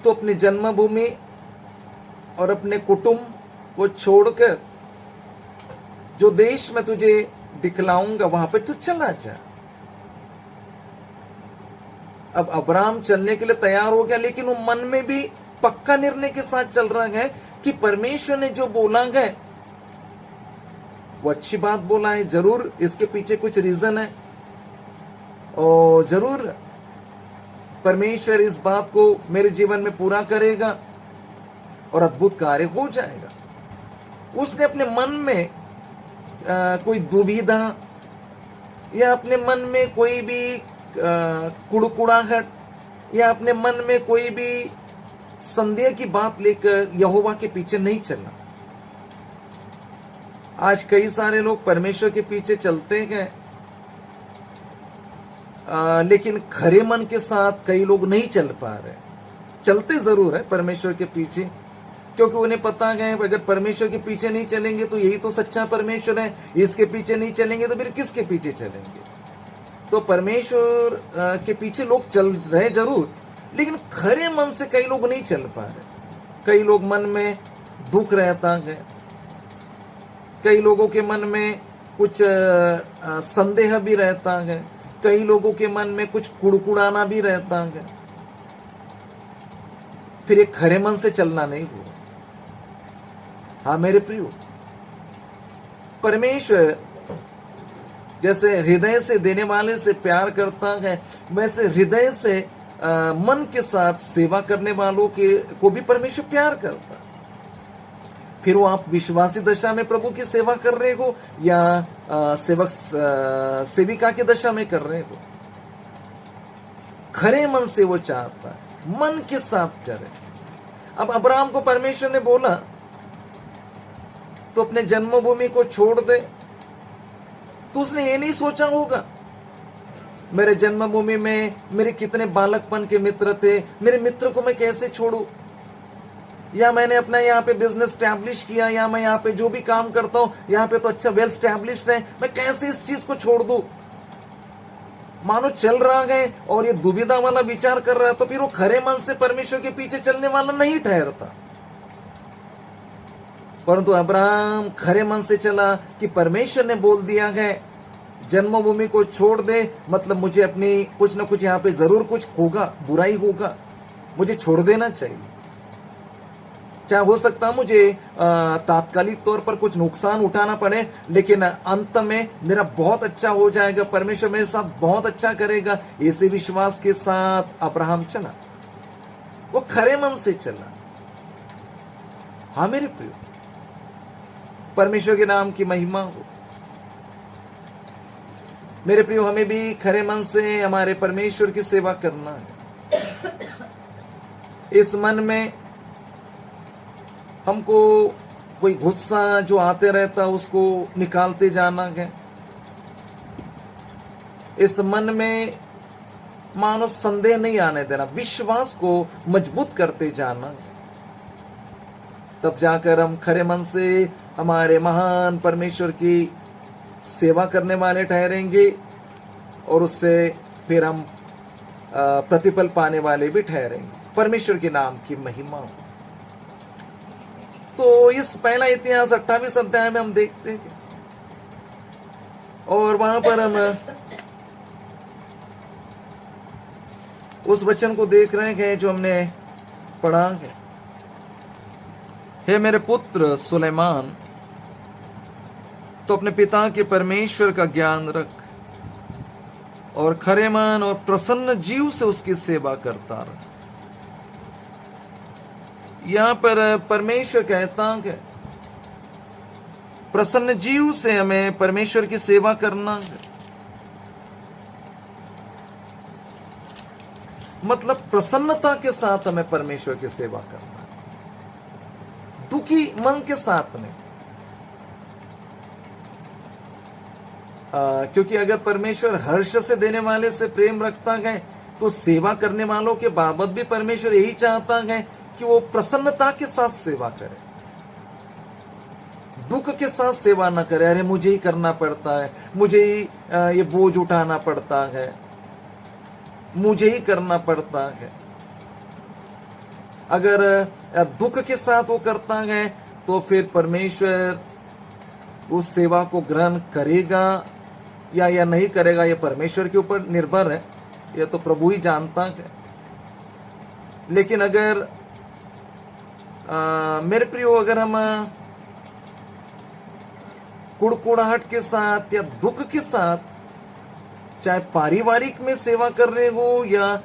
तो अपनी जन्मभूमि और अपने कुटुंब को छोड़कर जो देश में तुझे दिखलाऊंगा वहां पर तू चला जा। अब अब्राहम चलने के लिए तैयार हो गया, लेकिन वो मन में भी पक्का निर्णय के साथ चल रहा है कि परमेश्वर ने जो बोला है वो अच्छी बात बोला है, जरूर इसके पीछे कुछ रीजन है और जरूर परमेश्वर इस बात को मेरे जीवन में पूरा करेगा और अद्भुत कार्य हो जाएगा। उसने अपने मन में कोई दुविधा या अपने मन में कोई भी कुड़कुड़ाहट या अपने मन में कोई भी संदेह की बात लेकर यहोवा के पीछे नहीं चलना। आज कई सारे लोग परमेश्वर के पीछे चलते हैं, लेकिन खरे मन के साथ कई लोग नहीं चल पा रहे। चलते जरूर है परमेश्वर के पीछे, क्योंकि उन्हें पता है अगर परमेश्वर के पीछे नहीं चलेंगे तो यही तो सच्चा परमेश्वर है, इसके पीछे नहीं चलेंगे तो फिर किसके पीछे चलेंगे। तो परमेश्वर के पीछे लोग चल रहे जरूर, लेकिन खरे मन से कई लोग नहीं चल पा रहे। कई लोग मन में दुख रहता है, कई लोगों के मन में कुछ संदेह भी रहता है, कई लोगों के मन में कुछ कुड़कुड़ाना भी रहता है। फिर एक खरे मन से चलना नहीं हुआ। हाँ मेरे प्रियो, परमेश्वर जैसे हृदय से देने वाले से प्यार करता है, वैसे हृदय से मन के साथ सेवा करने वालों को भी परमेश्वर प्यार करता है। फिर वो आप विश्वासी दशा में प्रभु की सेवा कर रहे हो या सेविका की दशा में कर रहे हो, खरे मन से वो चाहता है, मन के साथ करे। अब अब्राहम को परमेश्वर ने बोला तो अपने जन्मभूमि को छोड़ दे, तो उसने ये नहीं सोचा होगा मेरे जन्मभूमि में मेरे कितने बालकपन के मित्र थे, मेरे मित्र को मैं कैसे छोड़ू। या मैंने अपना यहाँ पे बिजनेस स्टैब्लिश किया, या मैं यहाँ पे जो भी काम करता हूं यहाँ पे तो अच्छा वेल स्टैब्लिश्ड है, मैं कैसे इस चीज को छोड़ दूं। मानो चल रहा है और ये दुविधा वाला विचार कर रहा है, तो फिर वो खरे मन से परमेश्वर के पीछे चलने वाला नहीं ठहरता। परंतु अब्राहम खरे मन से चला कि परमेश्वर ने बोल दिया है जन्मभूमि को छोड़ दे, मतलब मुझे अपनी कुछ ना कुछ यहाँ पे जरूर कुछ होगा, बुराई होगा, मुझे छोड़ देना चाहिए। चाहे हो सकता मुझे तात्कालिक तौर पर कुछ नुकसान उठाना पड़े, लेकिन अंत में मेरा बहुत अच्छा हो जाएगा, परमेश्वर मेरे साथ बहुत अच्छा करेगा, ऐसे विश्वास के साथ अब्राहम चला, वो खरे मन से चला। हाँ मेरे प्रिय, परमेश्वर के नाम की महिमा हो। मेरे प्रियो, हमें भी खरे मन से हमारे परमेश्वर की सेवा करना है। इस मन में हमको कोई गुस्सा जो आते रहता उसको निकालते जाना है। इस मन में मानो संदेह नहीं आने देना, विश्वास को मजबूत करते जाना है। तब जाकर हम खरे मन से हमारे महान परमेश्वर की सेवा करने वाले ठहरेंगे और उससे फिर हम प्रतिफल पाने वाले भी ठहरेंगे। परमेश्वर के नाम की महिमा हो। तो इस पहला इतिहास 28 अध्याय में हम देखते हैं और वहां पर हम उस वचन को देख रहे हैं जो हमने पढ़ा है, हे मेरे पुत्र सुलेमान, तो अपने पिता के परमेश्वर का ज्ञान रख और खरे मन और प्रसन्न जीव से उसकी सेवा करता रह। यहां पर परमेश्वर कहता है प्रसन्न जीव से हमें परमेश्वर की सेवा करना है। मतलब प्रसन्नता के साथ हमें परमेश्वर की सेवा करना है, दुखी मन के साथ नहीं। क्योंकि अगर परमेश्वर हर्ष से देने वाले से प्रेम रखता है तो सेवा करने वालों के बाबत भी परमेश्वर यही चाहता है कि वो प्रसन्नता के साथ सेवा करे, दुख के साथ सेवा न करे। अरे मुझे ही करना पड़ता है, मुझे ही ये बोझ उठाना पड़ता है, मुझे ही करना पड़ता है। अगर दुख के साथ वो करता है तो फिर परमेश्वर उस सेवा को ग्रहण करेगा या नहीं करेगा, ये परमेश्वर के ऊपर निर्भर है, ये तो प्रभु ही जानता है। लेकिन अगर मेरे प्रियो, अगर हम कुड़कुड़ाहट के साथ या दुख के साथ, चाहे पारिवारिक में सेवा कर रहे हो या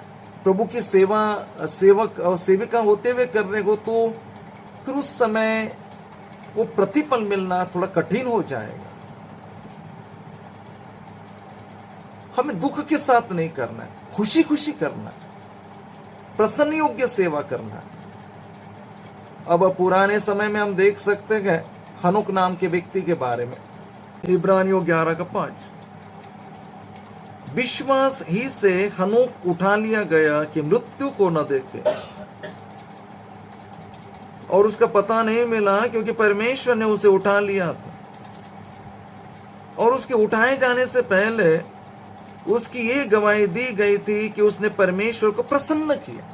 प्रभु की सेवा सेवक और सेविका होते हुए कर रहे हो, तो फिर उस समय वो प्रतिफल मिलना थोड़ा कठिन हो जाएगा। हमें दुख के साथ नहीं करना है, खुशी खुशी करना है, प्रसन्न योग्य सेवा करना है। अब पुराने समय में हम देख सकते हैं हनुक नाम के व्यक्ति के बारे में, इब्रानियों 11:5, विश्वास ही से हनोक उठा लिया गया कि मृत्यु को न देखे, और उसका पता नहीं मिला क्योंकि परमेश्वर ने उसे उठा लिया था। और उसके उठाए जाने से पहले उसकी ये गवाही दी गई थी कि उसने परमेश्वर को प्रसन्न किया।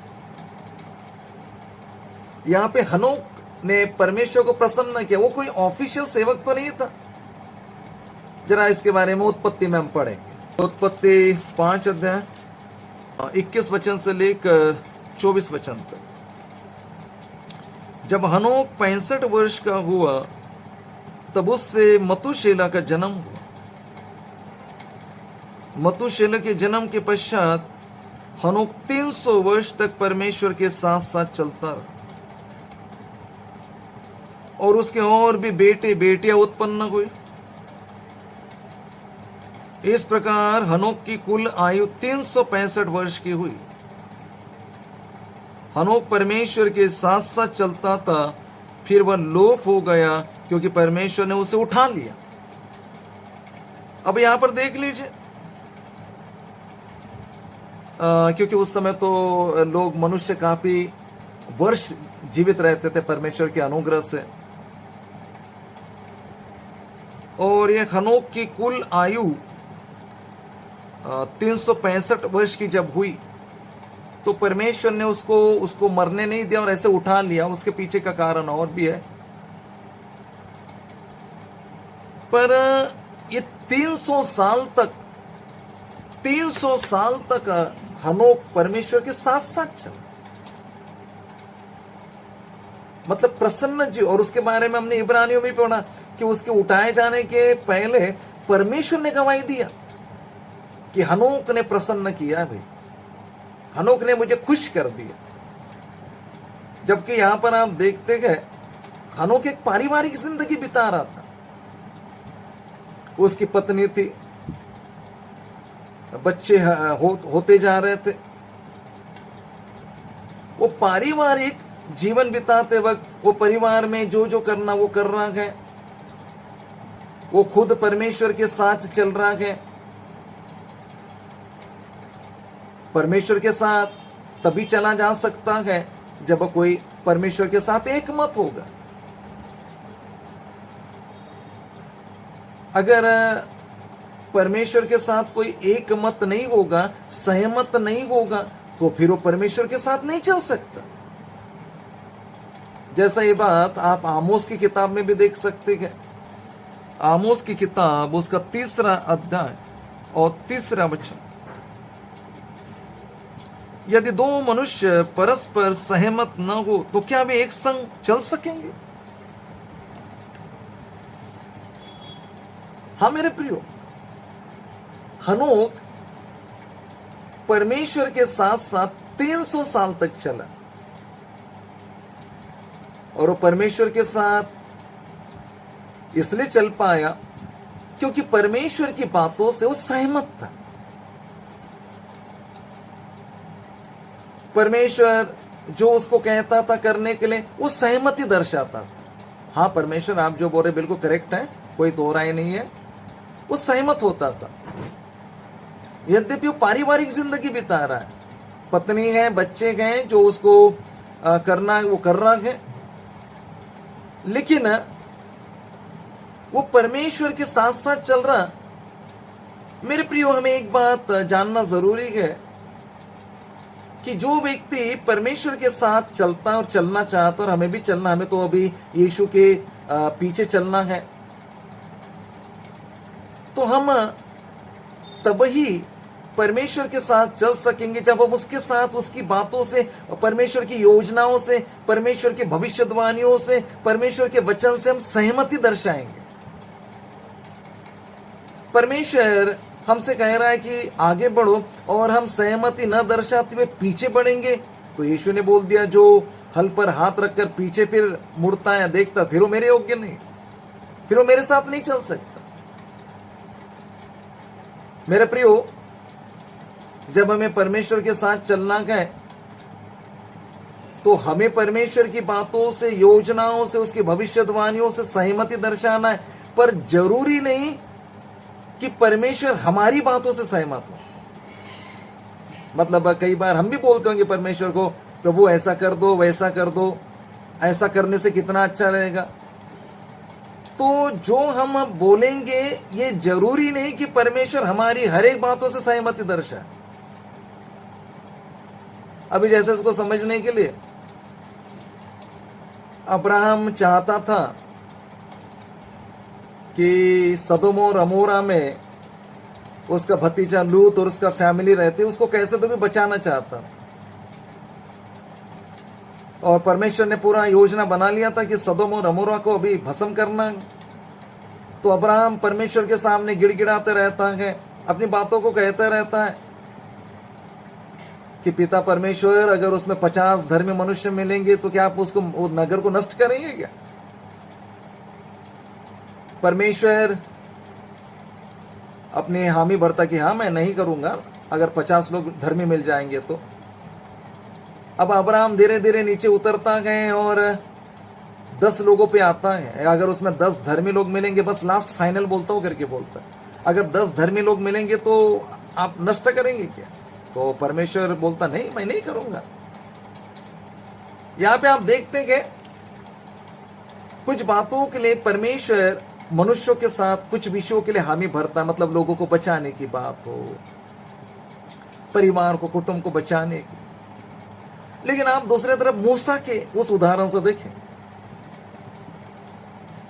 यहां पे हनोक ने परमेश्वर को प्रसन्न किया। वो कोई ऑफिशियल सेवक तो नहीं था। जरा इसके बारे में उत्पत्ति में हम पढ़ेंगे। उत्पत्ति 5 अध्याय 21 वचन से लेकर 24 वचन तक। जब हनोक 65 वर्ष का हुआ तब उससे मतुशेला का जन्म हुआ। मतुशेला के जन्म के पश्चात हनोक 300 वर्ष तक परमेश्वर के साथ साथ चलता रहा, और उसके और भी बेटे बेटियां उत्पन्न हुई। इस प्रकार हनोक की कुल आयु 365 वर्ष की हुई। हनोक परमेश्वर के साथ साथ चलता था, फिर वह लोप हो गया क्योंकि परमेश्वर ने उसे उठा लिया। अब यहां पर देख लीजिए, क्योंकि उस समय तो लोग मनुष्य काफी वर्ष जीवित रहते थे परमेश्वर के अनुग्रह से। और ये हनोक की कुल आयु 365 वर्ष की जब हुई तो परमेश्वर ने उसको मरने नहीं दिया और ऐसे उठा लिया। उसके पीछे का कारण और भी है, पर ये 300 साल तक हनोक परमेश्वर के साथ साथ चला, मतलब प्रसन्न जी। और उसके बारे में हमने इब्रानियों में पढ़ा कि उसके उठाए जाने के पहले परमेश्वर ने गवाही दिया कि हनोक ने प्रसन्न किया, भाई हनोक ने मुझे खुश कर दिया। जबकि यहां पर आप देखते हैं हनोक एक पारिवारिक जिंदगी बिता रहा था। उसकी पत्नी थी, बच्चे होते जा रहे थे। वो पारिवारिक जीवन बिताते वक्त वो परिवार में जो जो करना वो कर रहा है। वो खुद परमेश्वर के साथ चल रहा है। परमेश्वर के साथ तभी चला जा सकता है जब कोई परमेश्वर के साथ एक मत होगा। अगर परमेश्वर के साथ कोई एक मत नहीं होगा, सहमत नहीं होगा, तो फिर वो परमेश्वर के साथ नहीं चल सकता। जैसा ये बात आप आमोस की किताब में भी देख सकते हैं। आमोस की किताब उसका 3रा अध्याय और 3रा वचन, यदि दो मनुष्य परस्पर सहमत न हो तो क्या वे एक संग चल सकेंगे? हाँ मेरे प्रियो, हनोक परमेश्वर के साथ साथ 300 साल तक चला और वो परमेश्वर के साथ इसलिए चल पाया क्योंकि परमेश्वर की बातों से वो सहमत था। परमेश्वर जो उसको कहता था करने के लिए वो सहमति दर्शाता था। हाँ परमेश्वर आप जो बोल रहे बिल्कुल करेक्ट है, कोई दो राय नहीं है। वो सहमत होता था। यद्यपि वो पारिवारिक जिंदगी बिता रहा है, पत्नी है, बच्चे हैं, जो उसको करना है वो कर रहा है, लेकिन वो परमेश्वर के साथ साथ चल रहा। मेरे प्रियो, हमें एक बात जानना जरूरी है कि जो व्यक्ति परमेश्वर के साथ चलता है और चलना चाहता है, और हमें भी चलना, हमें तो अभी यीशु के पीछे चलना है, तो हम तब ही परमेश्वर के साथ चल सकेंगे जब हम उसके साथ उसकी बातों से, परमेश्वर की योजनाओं से, परमेश्वर की भविष्यवाणियों से, परमेश्वर के वचन से हम सहमति दर्शाएंगे। परमेश्वर हमसे कह रहा है कि आगे बढ़ो और हम सहमति न दर्शाते हुए पीछे बढ़ेंगे, तो यीशु ने बोल दिया जो हल पर हाथ रखकर पीछे फिर मुड़ता है देखता, फिर वो मेरे योग्य नहीं, फिर वो मेरे साथ नहीं चल सकता। मेरे प्रियो, जब हमें परमेश्वर के साथ चलना है तो हमें परमेश्वर की बातों से, योजनाओं से, उसकी भविष्यवाणियों से सहमति दर्शाना है, पर जरूरी नहीं कि परमेश्वर हमारी बातों से सहमत हो। मतलब कई बार हम भी बोलते होंगे परमेश्वर को, प्रभु ऐसा कर दो, वैसा कर दो, ऐसा करने से कितना अच्छा रहेगा। तो जो हम बोलेंगे ये जरूरी नहीं कि परमेश्वर हमारी हर एक बातों से सहमति दर्शाए। अभी जैसे इसको समझने के लिए, अब्राहम चाहता था कि सदोम और अमोरा में उसका भतीजा लूत और उसका फैमिली रहते, उसको कैसे तो भी बचाना चाहता था। और परमेश्वर ने पूरा योजना बना लिया था कि सदोम और अमोरा को अभी भस्म करना। तो अब्राहम परमेश्वर के सामने गिड़गिड़ाते रहता है, अपनी बातों को कहता रहता है कि पिता परमेश्वर, अगर उसमें 50 धर्मी मनुष्य मिलेंगे तो क्या आप उसको, वो नगर को नष्ट करेंगे क्या? परमेश्वर अपनी हामी भरता कि हाँ मैं नहीं करूंगा अगर 50 लोग धर्मी मिल जाएंगे तो। अब अब्राहम धीरे धीरे नीचे उतरता है और 10 लोगों पे आता है। अगर उसमें 10 धर्मी लोग मिलेंगे, बस लास्ट फाइनल बोलता हूं करके बोलता है, अगर 10 धर्मी लोग मिलेंगे तो आप नष्ट करेंगे क्या? तो परमेश्वर बोलता नहीं, मैं नहीं करूंगा। यहां पे आप देखते हैं कुछ बातों के लिए परमेश्वर मनुष्यों के साथ कुछ विषयों के लिए हामी भरता, मतलब लोगों को बचाने की बात हो, परिवार को, कुटुंब को बचाने की। लेकिन आप दूसरी तरफ मूसा के उस उदाहरण से देखें।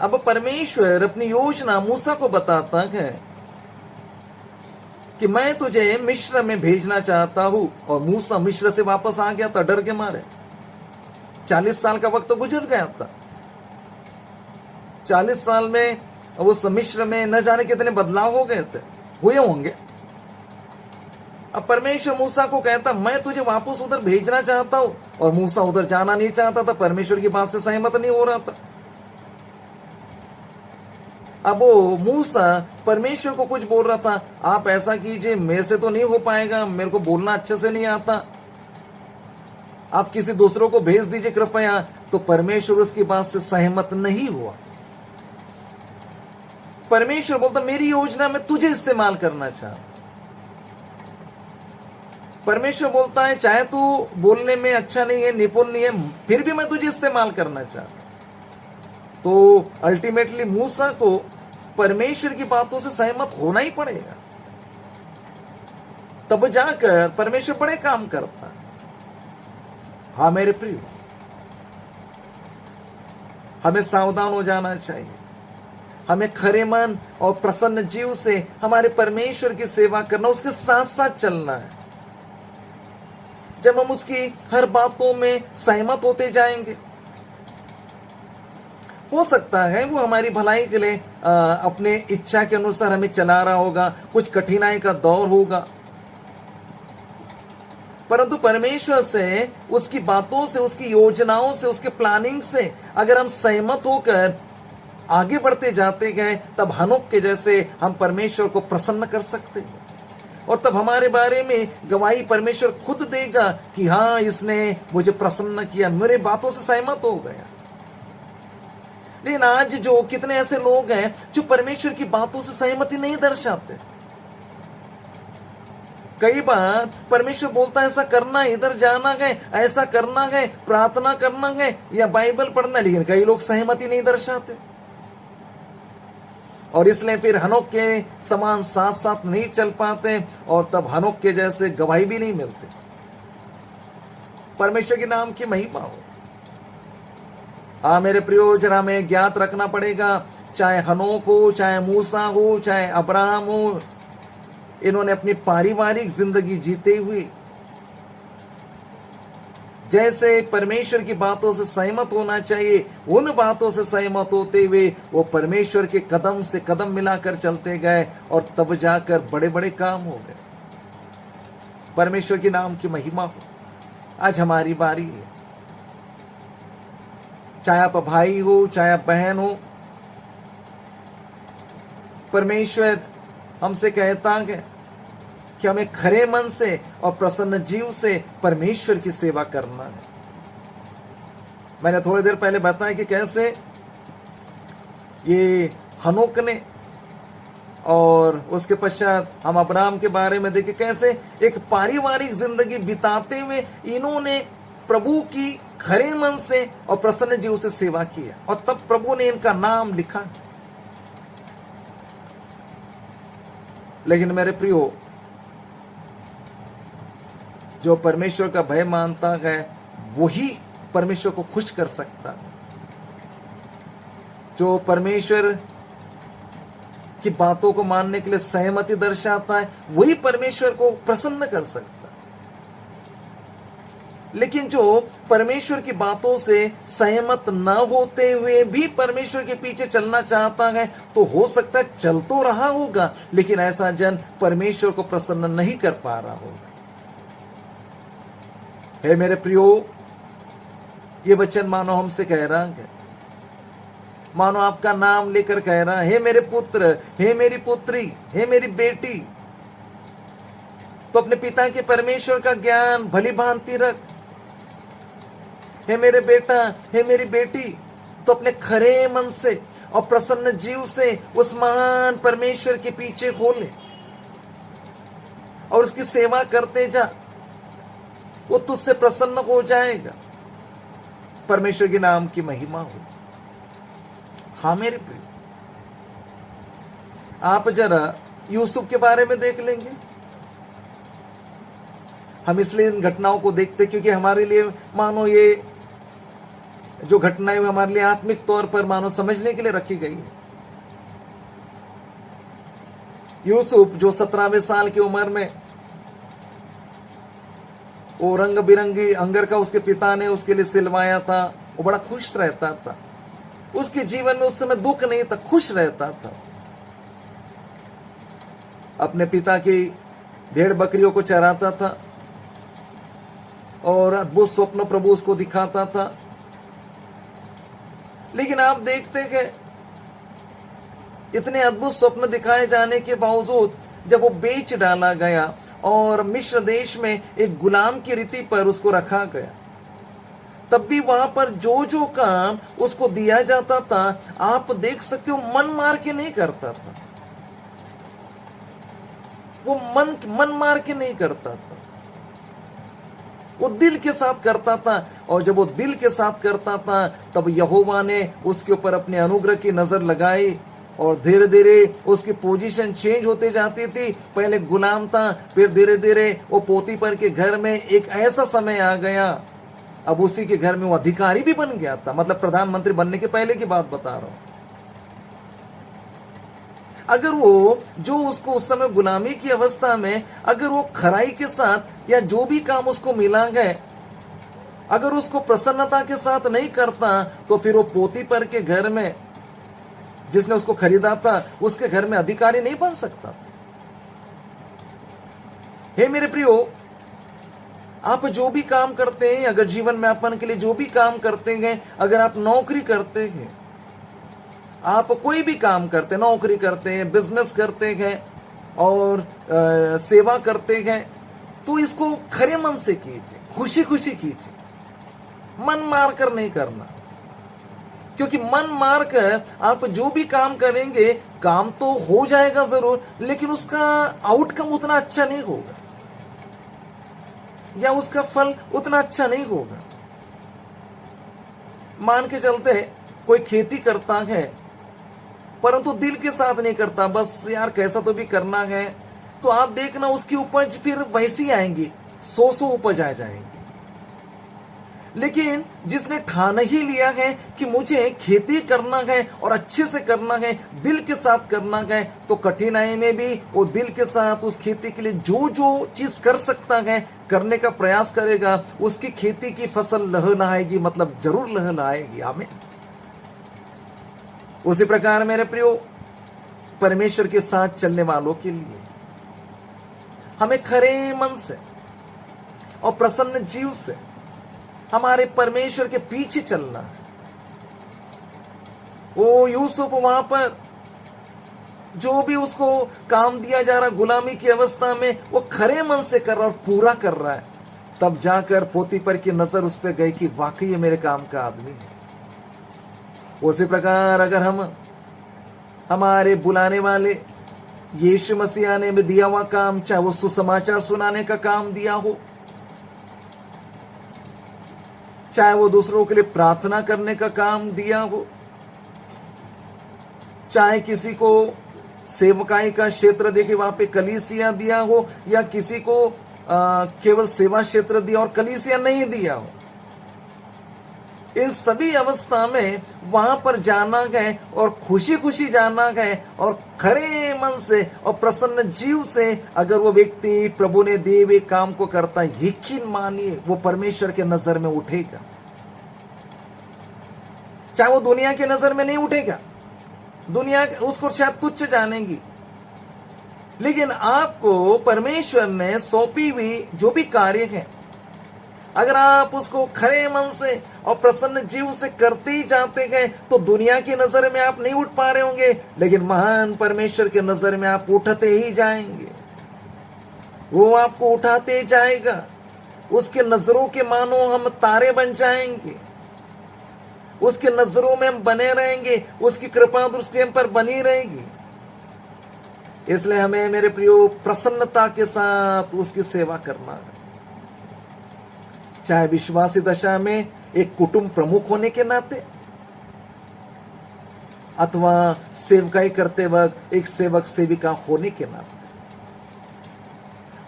अब परमेश्वर अपनी योजना मूसा को बताता है कि मैं तुझे मिस्र में भेजना चाहता हूं, और मूसा मिस्र से वापस आ गया था डर के मारे। 40 साल का वक्त तो गुजर गया था। 40 साल में उस मिस्र में न जाने कितने बदलाव हो गए थे, हुए होंगे। अब परमेश्वर मूसा को कहता मैं तुझे वापस उधर भेजना चाहता हूं, और मूसा उधर जाना नहीं चाहता था, परमेश्वर की बात से सहमत नहीं हो रहा था। अब वो मूसा परमेश्वर को कुछ बोल रहा था, आप ऐसा कीजिए, मेरे से तो नहीं हो पाएगा, मेरे को बोलना अच्छे से नहीं आता, आप किसी दूसरों को भेज दीजिए कृपया। तो परमेश्वर उसकी बात से सहमत नहीं हुआ। परमेश्वर बोलता मेरी योजना में तुझे इस्तेमाल करना चाहता। परमेश्वर बोलता है चाहे तू बोलने में अच्छा नहीं है, निपुण नहीं है, फिर भी मैं तुझे इस्तेमाल करना चाहता। तो अल्टीमेटली मूसा को परमेश्वर की बातों से सहमत होना ही पड़ेगा, तब जाकर परमेश्वर बड़े काम करता। हाँ मेरे प्रिय, हमें सावधान हो जाना चाहिए। हमें खरे मन और प्रसन्न जीव से हमारे परमेश्वर की सेवा करना, उसके साथ साथ चलना है। जब हम उसकी हर बातों में सहमत होते जाएंगे, हो सकता है वो हमारी भलाई के लिए अपने इच्छा के अनुसार हमें चला रहा होगा, कुछ कठिनाई का दौर होगा, परंतु परमेश्वर से, उसकी बातों से, उसकी योजनाओं से, उसके प्लानिंग से अगर हम सहमत होकर आगे बढ़ते जाते गए, तब हनोक के जैसे हम परमेश्वर को प्रसन्न कर सकते हैं। और तब हमारे बारे में गवाही परमेश्वर खुद देगा कि हाँ इसने मुझे प्रसन्न किया, मेरे बातों से सहमत हो गया। लेकिन आज जो कितने ऐसे लोग हैं जो परमेश्वर की बातों से सहमति नहीं दर्शाते। कई बार परमेश्वर बोलता है ऐसा करना है, इधर जाना है, ऐसा करना है, प्रार्थना करना है या बाइबल पढ़ना है, लेकिन कई लोग सहमति नहीं दर्शाते, और इसलिए फिर हनोक के समान साथ साथ नहीं चल पाते, और तब हनोक के जैसे गवाही भी नहीं मिलते। परमेश्वर के नाम की महिमा हो। मेरे प्रियो, जरा हमें ज्ञात रखना पड़ेगा, चाहे हनोक हो, चाहे मूसा हो, चाहे अब्राहम हो, इन्होंने अपनी पारिवारिक जिंदगी जीते हुए जैसे परमेश्वर की बातों से सहमत होना चाहिए, उन बातों से सहमत होते हुए वो परमेश्वर के कदम से कदम मिलाकर चलते गए, और तब जाकर बड़े बड़े काम हो गए। परमेश्वर के नाम की महिमा हो। आज हमारी बारी है, चाहे आप भाई हो, चाहे आप बहन हो, परमेश्वर हमसे कहता है कि हमें खरे मन से और प्रसन्न जीव से परमेश्वर की सेवा करना है। मैंने थोड़ी देर पहले बताया कि कैसे ये हनोक ने, और उसके पश्चात हम अब्राहम के बारे में देखें, कैसे एक पारिवारिक जिंदगी बिताते हुए इन्होंने प्रभु की खरे मन से और प्रसन्न जीव से सेवा की है, और तब प्रभु ने इनका नाम लिखा। लेकिन मेरे प्रियो, जो परमेश्वर का भय मानता है वही परमेश्वर को खुश कर सकता है। जो परमेश्वर की बातों को मानने के लिए सहमति दर्शाता है वही परमेश्वर को प्रसन्न कर सकता है। लेकिन जो परमेश्वर की बातों से सहमत न होते हुए भी परमेश्वर के पीछे चलना चाहता है, तो हो सकता है चल तो रहा होगा, लेकिन ऐसा जन परमेश्वर को प्रसन्न नहीं कर पा रहा होगा। हे मेरे प्रियो, ये वचन मानो हमसे कह रहा है, मानो आपका नाम लेकर कह रहा है, हे मेरे पुत्र, हे मेरी पुत्री, हे मेरी बेटी, तो अपने पिता के परमेश्वर का ज्ञान भली भांति रख। हे मेरे बेटा, हे मेरी बेटी, तो अपने खरे मन से और प्रसन्न जीव से उस महान परमेश्वर के पीछे हो ले और उसकी सेवा करते जा। वो तुझसे प्रसन्न हो जाएगा। परमेश्वर के नाम की महिमा हो। हाँ मेरे प्रिय, आप जरा यूसुफ के बारे में देख लेंगे। हम इसलिए इन घटनाओं को देखते क्योंकि हमारे लिए मानो ये जो घटनाएं हमारे लिए आत्मिक तौर पर मानो समझने के लिए रखी गई है। यूसुफ जो 17वें साल की उम्र में वो रंग बिरंगी अंगर का उसके पिता ने उसके लिए सिलवाया था, वो बड़ा खुश रहता था। उसके जीवन में उस समय दुख नहीं था, खुश रहता था। अपने पिता की भेड़ बकरियों को चराता था और अद्भुत स्वप्न प्रभु उसको दिखाता था। लेकिन आप देखते हैं इतने अद्भुत स्वप्न दिखाए जाने के बावजूद जब वो बेच डाला गया और मिस्र देश में एक गुलाम की रीति पर उसको रखा गया, तब भी वहां पर जो जो काम उसको दिया जाता था, आप देख सकते हो मन मार के नहीं करता था। वो मन मार के नहीं करता था, वो दिल के साथ करता था। और जब वो दिल के साथ करता था तब यहोवा ने उसके ऊपर अपने अनुग्रह की नजर लगाई और धीरे धीरे उसकी पोजीशन चेंज होते जाती थी। पहले गुलाम था, फिर धीरे धीरे वो पोतीपर के घर में एक ऐसा समय आ गया, अब उसी के घर में वो अधिकारी भी बन गया था। मतलब प्रधानमंत्री बनने के पहले की बात बता रहा हूं। अगर वो जो उसको उस समय गुलामी की अवस्था में अगर वो खराई के साथ या जो भी काम उसको मिला गए अगर उसको प्रसन्नता के साथ नहीं करता, तो फिर वो पोतीपर के घर में जिसने उसको खरीदा था उसके घर में अधिकारी नहीं बन सकता। हे मेरे प्रियो, आप जो भी काम करते हैं, अगर जीवन में अपन के लिए जो भी काम करते हैं, अगर आप नौकरी करते हैं, आप कोई भी काम करते हैं, नौकरी करते हैं, बिजनेस करते हैं और सेवा करते हैं, तो इसको खरे मन से कीजिए, खुशी खुशी कीजिए, मन मार कर नहीं करना। क्योंकि मन मार कर आप जो भी काम करेंगे, काम तो हो जाएगा जरूर, लेकिन उसका आउटकम उतना अच्छा नहीं होगा या उसका फल उतना अच्छा नहीं होगा। मान के चलते कोई खेती करता है परंतु दिल के साथ नहीं करता, बस यार कैसा तो भी करना है, तो आप देखना उसकी उपज फिर वैसी आएंगी, 100 उपज आ जाएंगी। लेकिन जिसने ठान ही लिया है कि मुझे खेती करना है और अच्छे से करना है, दिल के साथ करना है, तो कठिनाई में भी वो दिल के साथ उस खेती के लिए जो जो चीज कर सकता है करने का प्रयास करेगा, उसकी खेती की फसल लहलहाएगी, मतलब जरूर लहलहाएगी। आमीन। उसी प्रकार मेरे प्रियो, परमेश्वर के साथ चलने वालों के लिए हमें खरे मन से और प्रसन्न जीव से हमारे परमेश्वर के पीछे चलना है। वो यूसुफ वहां पर जो भी उसको काम दिया जा रहा गुलामी की अवस्था में, वो खरे मन से कर रहा और पूरा कर रहा है। तब जाकर पोतीपर की नजर उस पर गई कि वाकई ये मेरे काम का आदमी है। उसी प्रकार अगर हम हमारे बुलाने वाले यीशु मसीह ने में दिया हुआ काम, चाहे वो सुसमाचार सुनाने का काम दिया हो, चाहे वो दूसरों के लिए प्रार्थना करने का काम दिया हो, चाहे किसी को सेवकाई का क्षेत्र देके वहां पे कलीसिया दिया हो, या किसी को केवल सेवा क्षेत्र दिया और कलीसिया नहीं दिया हो, इस सभी अवस्था में वहां पर जाना गए और खुशी खुशी जाना गए और खरे मन से और प्रसन्न जीव से अगर वो व्यक्ति प्रभु ने दिए हुए काम को करता है, यकीन मानिए वो परमेश्वर के नजर में उठेगा। चाहे वो दुनिया के नजर में नहीं उठेगा, दुनिया उसको शायद तुच्छ जानेगी, लेकिन आपको परमेश्वर ने सौंपी हुई जो भी कार्य है, अगर आप उसको खरे मन से और प्रसन्न जीव से करते ही जाते हैं, तो दुनिया की नजर में आप नहीं उठ पा रहे होंगे, लेकिन महान परमेश्वर के नजर में आप उठते ही जाएंगे। वो आपको उठाते ही जाएगा। उसके नजरों के मानो हम तारे बन जाएंगे, उसके नजरों में हम बने रहेंगे, उसकी कृपा दृष्टि हम पर बनी रहेगी। इसलिए हमें मेरे प्रियो प्रसन्नता के साथ उसकी सेवा करना है, चाहे विश्वासी दशा में एक कुटुंब प्रमुख होने के नाते, अथवा सेवकाई करते वक्त एक सेवक सेविका होने के नाते।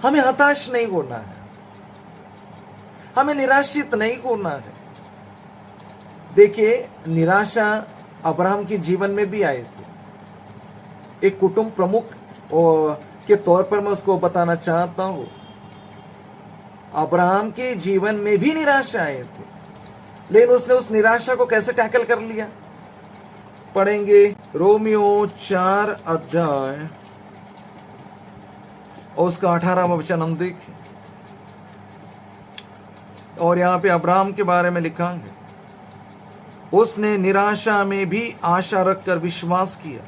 हमें हताश नहीं होना है, हमें निराशित नहीं होना है। देखिए, निराशा अब्राहम के जीवन में भी आई थी। एक कुटुंब प्रमुख के तौर पर मैं उसको बताना चाहता हूं, अब्राहम के जीवन में भी निराशा आई थी, लेकिन उसने उस निराशा को कैसे टैकल कर लिया, पढ़ेंगे रोमियो 4 अध्याय और उसका 18वां वचन हम देखें। और यहां पे अब्राहम के बारे में लिखा है, उसने निराशा में भी आशा रखकर विश्वास किया,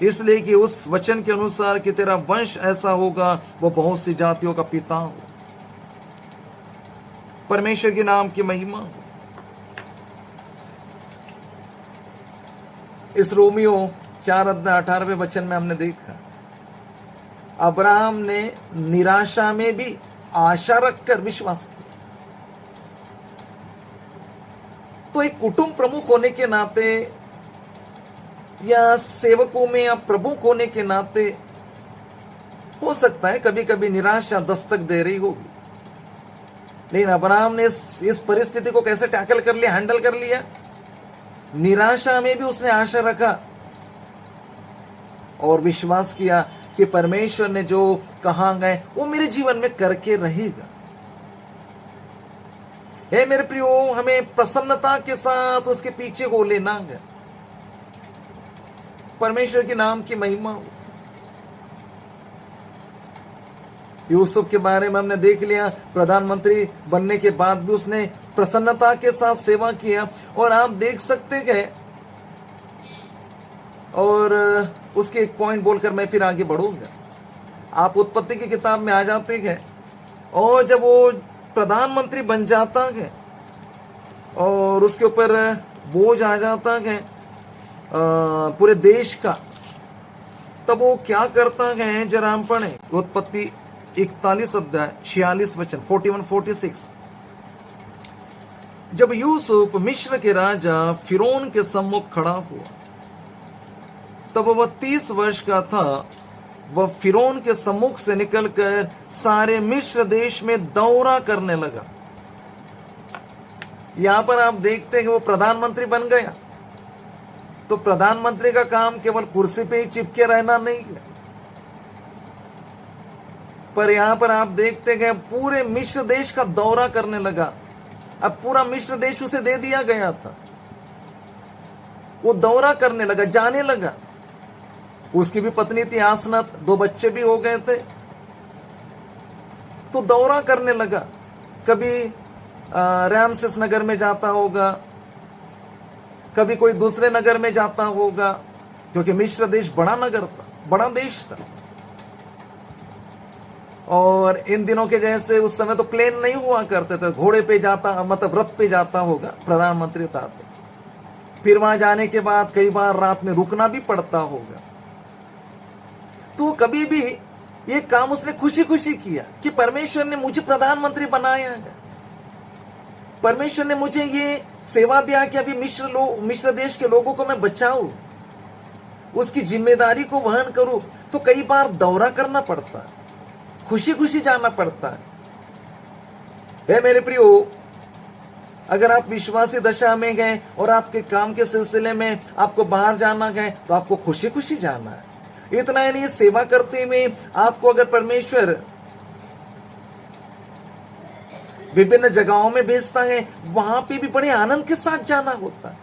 इसलिए कि उस वचन के अनुसार कि तेरा वंश ऐसा होगा, वो बहुत सी जातियों का पिता हो। परमेश्वर के नाम की महिमा हो। इस रोमियो 4 अध्याय 18वें वचन में हमने देखा, अब्राहम ने निराशा में भी आशा रखकर विश्वास किया। तो एक कुटुंब प्रमुख होने के नाते या सेवकों में या प्रमुख होने के नाते हो सकता है कभी कभी निराशा दस्तक दे रही होगी, लेकिन अब्राहम ने इस परिस्थिति को कैसे टैकल कर लिया, हैंडल कर लिया। निराशा में भी उसने आशा रखा और विश्वास किया कि परमेश्वर ने जो कहा है वो मेरे जीवन में करके रहेगा। हे मेरे प्रियो, हमें प्रसन्नता के साथ उसके पीछे हो लेना है। परमेश्वर के नाम की महिमा हो। यूसुफ के बारे में हमने देख लिया, प्रधानमंत्री बनने के बाद भी उसने प्रसन्नता के साथ सेवा किया, और आप देख सकते हैं। और उसके एक पॉइंट बोलकर मैं फिर आगे बढ़ूंगा। आप उत्पत्ति की किताब में आ जाते हैं, और जब वो प्रधानमंत्री बन जाता है और उसके ऊपर बोझ आ जाता है पूरे देश का, तब वो क्या करता है, जरा हम पढ़े उत्पत्ति 41 अध्याय 46 वचन 41-46। जब यूसुफ मिस्र के राजा फिरौन के सम्मुख खड़ा हुआ, तब वह 30 वर्ष का था। वह फिरौन के सम्मुख से निकलकर सारे मिस्र देश में दौरा करने लगा। यहां पर आप देखते हैं वो प्रधानमंत्री बन गया, तो प्रधानमंत्री का काम केवल कुर्सी पे ही चिपके रहना नहीं है, पर यहां पर आप देखते हैं पूरे मिस्र देश का दौरा करने लगा। अब पूरा मिस्र देश उसे दे दिया गया था, वो दौरा करने लगा, जाने लगा। उसकी भी पत्नी थी आसनत, 2 बच्चे भी हो गए थे, तो दौरा करने लगा। कभी रामसेस नगर में जाता होगा, कभी कोई दूसरे नगर में जाता होगा, क्योंकि मिस्र देश बड़ा नगर था, बड़ा देश था। और इन दिनों के जैसे उस समय तो प्लेन नहीं हुआ करते थे, घोड़े पे जाता, मतलब रथ पे जाता होगा प्रधानमंत्री था। फिर वहां जाने के बाद कई बार रात में रुकना भी पड़ता होगा। तो कभी भी ये काम उसने खुशी खुशी किया कि परमेश्वर ने मुझे प्रधानमंत्री बनाया है, परमेश्वर ने मुझे ये सेवा दिया कि अभी मिस्र देश के लोगों को मैं बचाऊं, उसकी जिम्मेदारी को वहन करूं। तो कई बार दौरा करना पड़ता है, खुशी खुशी जाना पड़ता है। मेरे प्रियो, अगर आप विश्वासी दशा में गए और आपके काम के सिलसिले में आपको बाहर जाना है, तो आपको खुशी खुशी जाना है। इतना ही नहीं, सेवा करते हुए आपको अगर परमेश्वर विभिन्न जगहों में भेजता है, वहां पे भी बड़े आनंद के साथ जाना होता है।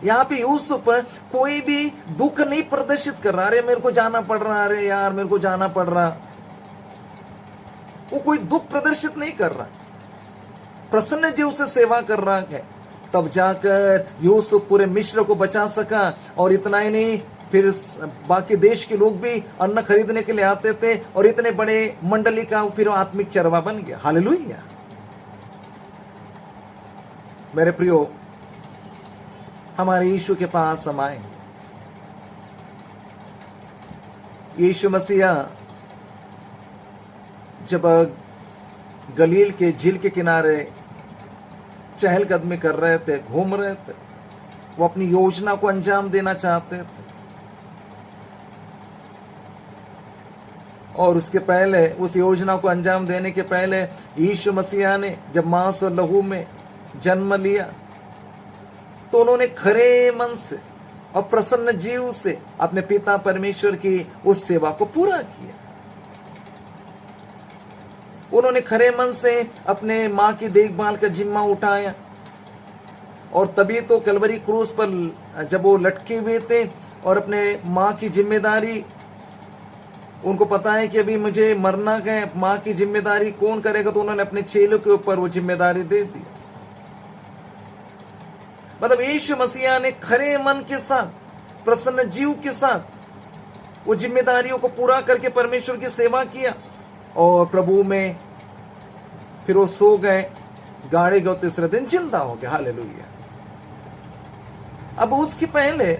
यहाँ पे यूसुफ कोई भी दुख नहीं प्रदर्शित कर रहा, अरे मेरे को जाना पड़ रहा, अरे यार मेरे को जाना पड़ रहा, वो कोई दुख प्रदर्शित नहीं कर रहा, प्रसन्न जीव से सेवा कर रहा है। तब जाकर यूसुफ पूरे मिस्र को बचा सका। और इतना ही नहीं, फिर बाकी देश के लोग भी अन्न खरीदने के लिए आते थे, और इतने बड़े मंडली का फिर आत्मिक चरवा बन गया। हालेलुया। मेरे प्रियो, हमारे यीशु के पास हम आए। यीशु मसीहा जब गलील के झील के किनारे चहलकदमी कर रहे थे, घूम रहे थे। वो अपनी योजना को अंजाम देना चाहते थे। और उसके पहले, उस योजना को अंजाम देने के पहले, यीशु मसीह ने जब मांस और लहू में जन्म लिया तो उन्होंने खरे मन से और प्रसन्न जीव से अपने पिता परमेश्वर की उस सेवा को पूरा किया। उन्होंने खरे मन से अपने मां की देखभाल का जिम्मा उठाया। और तभी तो कलवरी क्रूस पर जब वो लटके हुए थे और अपने मां की जिम्मेदारी, उनको पता है कि अभी मुझे मरना है, मां की जिम्मेदारी कौन करेगा, तो उन्होंने अपने चेलों के ऊपर वो जिम्मेदारी दे दी। मतलब यीशु मसीह ने खरे मन के साथ, प्रसन्न जीव के साथ वो जिम्मेदारियों को पूरा करके परमेश्वर की सेवा किया। और प्रभु में फिर वो सो गए, गाड़े गए, तीसरे दिन जिंदा हो गए। हालेलुया। अब उसके पहले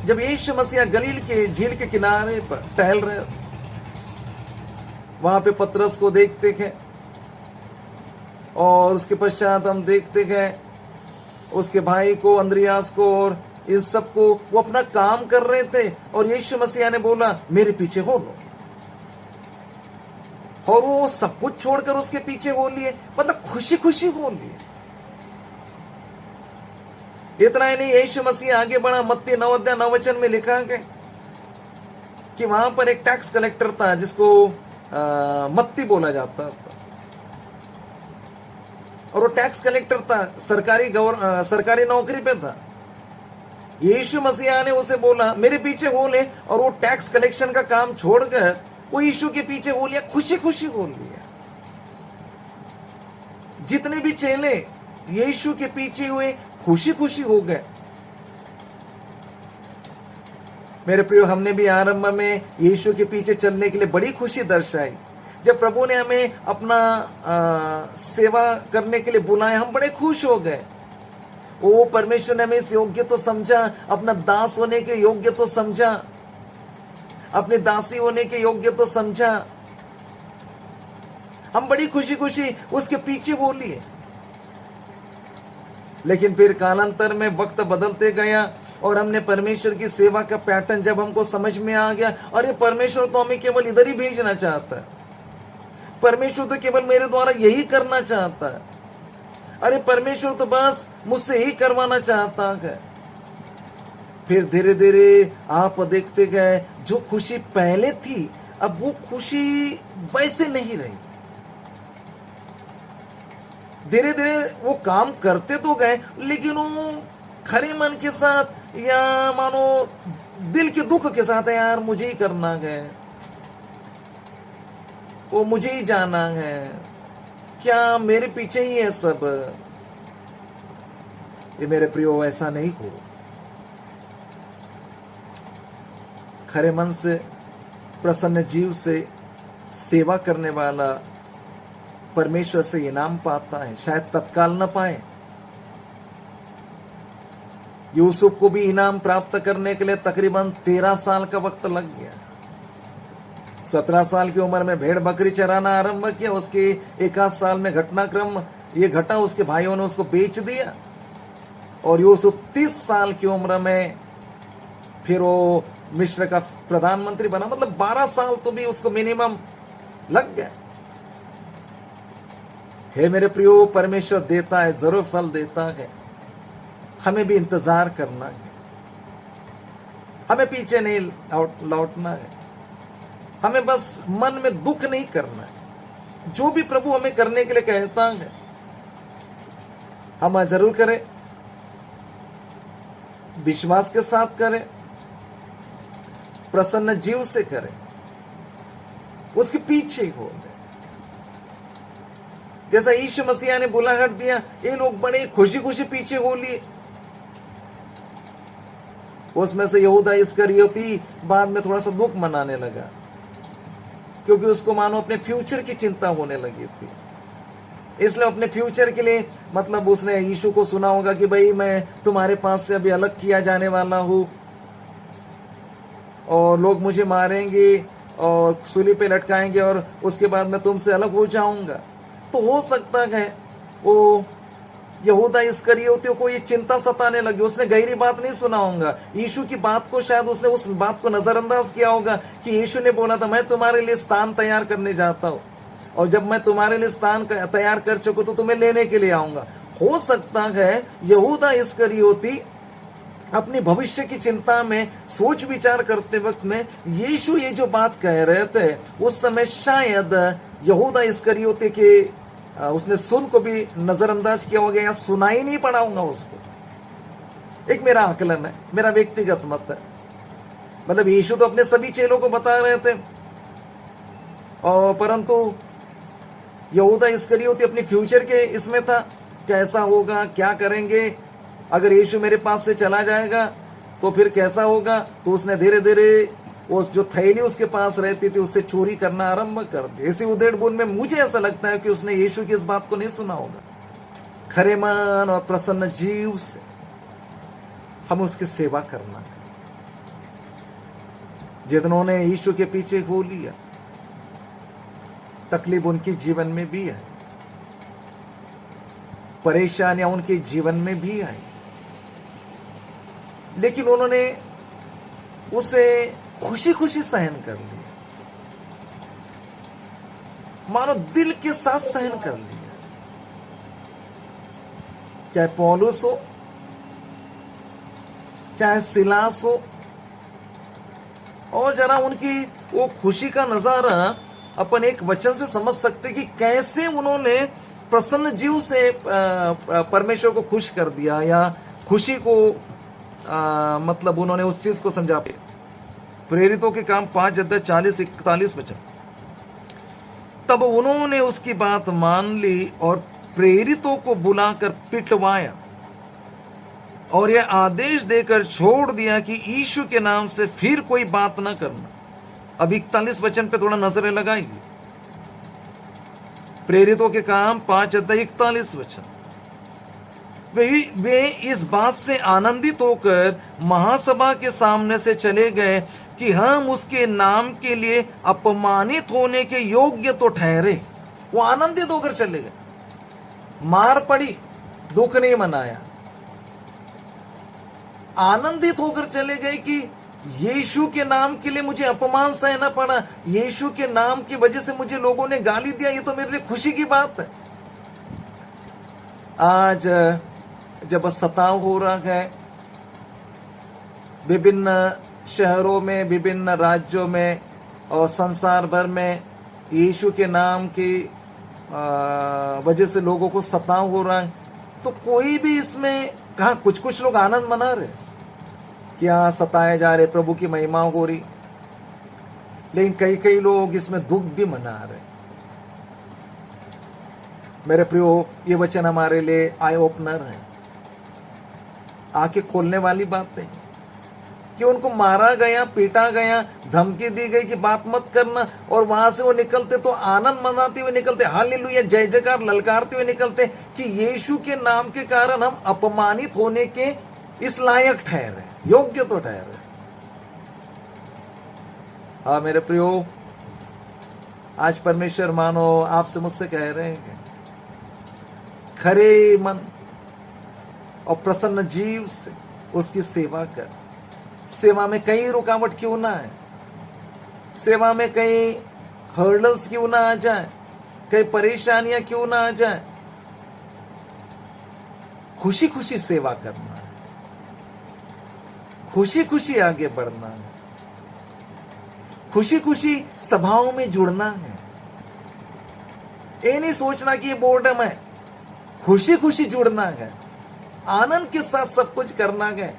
जब यीशु मसीह गलील के झील के किनारे पर टहल रहे, वहां पे पतरस को देखते हैं और उसके पश्चात हम देखते हैं उसके भाई को, अंद्रियास को, और इन सबको। वो अपना काम कर रहे थे और यीशु मसीह ने बोला मेरे पीछे हो लो। और वो सब कुछ छोड़कर उसके पीछे हो लिए, मतलब खुशी खुशी हो लिए। इतना ही नहीं, यीशु मसीह आगे बढ़ा। मत्ती 9:9 में लिखा है कि वहां पर एक टैक्स कलेक्टर था जिसको मत्ती बोला जाता था। और वो टैक्स कलेक्टर था, सरकारी नौकरी पे था। यीशु मसीह ने उसे बोला मेरे पीछे हो ले, और वो टैक्स कलेक्शन का काम छोड़कर वो यीशु के पीछे हो लिया, खुशी खुशी हो लिया। जितने भी चेले यीशु के पीछे हुए, खुशी खुशी हो गए। मेरे प्रियो, हमने भी आरंभ में यीशु के पीछे चलने के लिए बड़ी खुशी दर्शाई। जब प्रभु ने हमें अपना सेवा करने के लिए बुलाया, हम बड़े खुश हो गए। ओ परमेश्वर ने हमें इस योग्य तो समझा, अपना दास होने के योग्य तो समझा, अपने दासी होने के योग्य तो समझा। हम बड़ी खुशी खुशी उसके पीछे हो लिए। लेकिन फिर कालांतर में वक्त बदलते गया और हमने परमेश्वर की सेवा का पैटर्न जब हमको समझ में आ गया, अरे परमेश्वर तो हमें केवल इधर ही भेजना चाहता है, परमेश्वर तो केवल मेरे द्वारा यही करना चाहता है, अरे परमेश्वर तो बस मुझसे ही करवाना चाहता है। फिर धीरे धीरे आप देखते गए, जो खुशी पहले थी अब वो खुशी वैसे नहीं रही। धीरे धीरे वो काम करते तो गए, लेकिन वो खरे मन के साथ या मानो दिल के दुख के साथ, यार मुझे ही करना है, वो मुझे ही जाना है, क्या मेरे पीछे ही है सब। ये मेरे प्रियो ऐसा नहीं हो। खरे मन से, प्रसन्न जीव से सेवा करने वाला परमेश्वर से इनाम पाता है, शायद तत्काल न पाए। यूसुफ को भी इनाम प्राप्त करने के लिए तकरीबन 13 साल का वक्त लग गया। 17 साल की उम्र में भेड़ बकरी चराना आरंभ किया। उसके 1 साल में घटनाक्रम ये घटा, उसके भाइयों ने उसको बेच दिया। और यूसुफ 30 साल की उम्र में फिर वो मिस्र का प्रधानमंत्री बना। मतलब 12 साल तो भी उसको मिनिमम लग गया। हे मेरे प्रियो, परमेश्वर देता है, जरूर फल देता है। हमें भी इंतजार करना है, हमें पीछे नहीं लौटना है, हमें बस मन में दुख नहीं करना है। जो भी प्रभु हमें करने के लिए कहता है हम जरूर करें, विश्वास के साथ करें, प्रसन्न जीव से करें, उसके पीछे हो। जैसा यीशु मसीह ने बुलाहट दिया, ये लोग बड़े खुशी खुशी पीछे हो लिए। उसमें से यहूदा इस्करियोती बाद में थोड़ा सा दुख मनाने लगा, क्योंकि उसको मानो अपने फ्यूचर की चिंता होने लगी थी। इसलिए अपने फ्यूचर के लिए, मतलब उसने यीशु को सुना होगा कि भाई मैं तुम्हारे पास से अभी अलग किया जाने वाला हूं और लोग मुझे मारेंगे और सूली पे लटकाएंगे और उसके बाद मैं तुमसे अलग हो जाऊंगा। तो हो सकता है वो यहूदा इस्करियोती को ये चिंता सताने लगी, उसने गहरी बात नहीं सुना होगा यीशु की बात को, शायद उसने उस बात को नजरअंदाज किया होगा कि यीशु ने बोला था मैं तुम्हारे लिए स्थान तैयार करने जाता हूं, और जब मैं तुम्हारे लिए स्थान तैयार कर चुका तो तुम्हें लेने के लिए आऊंगा। हो सकता है यहूदा इस्करियोती अपनी भविष्य की चिंता में सोच विचार करते वक्त में यीशु ये जो बात कह रहे थे उस समय शायद यहूदा इस्करियोती के उसने सुन को भी नजरअंदाज किया होगा या सुनाई नहीं पड़ा होगा उसको। एक मेरा आकलन है, मेरा व्यक्तिगत मत है। मतलब यीशु तो अपने सभी चेलों को बता रहे थे, और परंतु यहूदा इस्करियोती अपनी फ्यूचर के इसमें था, कैसा होगा, क्या करेंगे, अगर यीशु मेरे पास से चला जाएगा तो फिर कैसा होगा। तो उसने धीरे धीरे उस जो थैली उसके पास रहती थी उससे चोरी करना आरंभ कर दी। इसी उधेड़-बुन में मुझे ऐसा लगता है कि उसने यीशु की इस बात को नहीं सुना होगा। खरे मन और प्रसन्न जीव से हम उसकी सेवा करना, जिन्होंने यीशु के पीछे हो लिया, तकलीफ उनके जीवन में भी है, परेशानियां उनके जीवन में भी आई, लेकिन उन्होंने उसे खुशी खुशी सहन कर लिया, मानो दिल के साथ सहन कर लिया। चाहे पौलुस हो, चाहे सिलास हो, और जरा उनकी वो खुशी का नजारा अपन एक वचन से समझ सकते कि कैसे उन्होंने प्रसन्न जीव से परमेश्वर को खुश कर दिया, या खुशी को मतलब उन्होंने उस चीज को समझा। प्रेरितों के काम 5:40-41 वचन। तब उन्होंने उसकी बात मान ली और प्रेरितों को बुलाकर पिटवाया और यह आदेश देकर छोड़ दिया कि यीशु के नाम से फिर कोई बात न करना। अब 41 वचन पे थोड़ा नजरें लगाएंगे। प्रेरितों के काम 5:41 वचन। वे इस बात से आनंदित होकर महासभा के सामने से चले गए कि हम उसके नाम के लिए अपमानित होने के योग्य तो ठहरे। वो आनंदित होकर चले गए, मार पड़ी, दुख नहीं मनाया, आनंदित होकर चले गए कि यीशु के नाम के लिए मुझे अपमान सहना पड़ा, यीशु के नाम की वजह से मुझे लोगों ने गाली दिया, ये तो मेरे लिए खुशी की बात है। आज जब सताव हो रहा है विभिन्न शहरों में, विभिन्न राज्यों में और संसार भर में, यीशु के नाम की वजह से लोगों को सताव हो रहा है, तो कोई भी इसमें कहा, कुछ लोग आनंद मना रहे कि हाँ सताए जा रहे, प्रभु की महिमा हो रही, लेकिन कई लोग इसमें दुख भी मना रहे। मेरे प्रियो, ये वचन हमारे लिए आई ओपनर है, आंखें खोलने वाली बात है कि उनको मारा गया, पीटा गया, धमकी दी गई कि बात मत करना, और वहां से वो निकलते तो आनंद मनाते हुए निकलते, हालेलुया जय जयकार ललकारते हुए निकलते कि यीशु के नाम के कारण हम अपमानित होने के इस लायक ठहरे, योग्य तो ठहरे। हाँ मेरे प्रियो, आज परमेश्वर मानो आपसे मुझसे कह रहे हैं खरे मन और प्रसन्न जीव से उसकी सेवा कर। सेवा में कई रुकावट क्यों ना है, सेवा में कई हर्डल्स क्यों ना आ जाए, कई परेशानियां क्यों ना आ जाए, खुशी खुशी सेवा करना है, खुशी खुशी आगे बढ़ना है, खुशी खुशी सभाओं में जुड़ना है। ये नहीं सोचना कि ये बोर्डम है, खुशी खुशी जुड़ना है, आनंद के साथ सब कुछ करना है।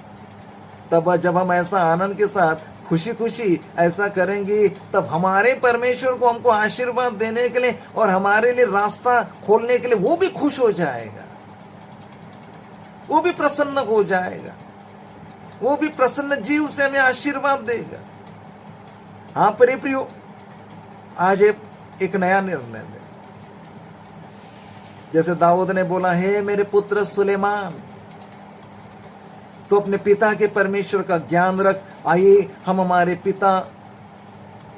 तब जब हम ऐसा आनंद के साथ खुशी खुशी ऐसा करेंगे, तब हमारे परमेश्वर को हमको आशीर्वाद देने के लिए और हमारे लिए रास्ता खोलने के लिए वो भी खुश हो जाएगा, वो भी प्रसन्न हो जाएगा, वो भी प्रसन्न जीव से हमें आशीर्वाद देगा। हाँ प्रियो, आज एक नया निर्णय ले। जैसे दाऊद ने बोला, हे मेरे पुत्र सुलेमान, तो अपने पिता के परमेश्वर का ज्ञान रख। आइए हम हमारे पिता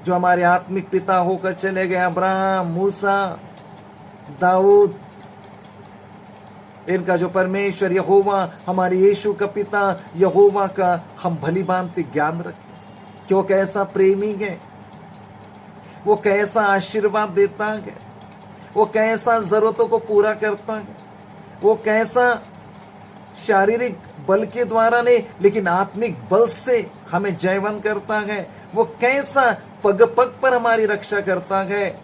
जो हमारे आत्मिक पिता होकर चले गए, अब्राहम, मूसा, दाऊद, इनका जो परमेश्वर यहोवा, हमारे यीशु का पिता यहोवा का हम भली भांति ज्ञान रखें कि वो कैसा प्रेमी है, वो कैसा आशीर्वाद देता है, वो कैसा जरूरतों को पूरा करता है, वो कैसा शारीरिक बल के द्वारा नहीं लेकिन आत्मिक बल से हमें जयवंत करता है, वो कैसा पग पग पर हमारी रक्षा करता है,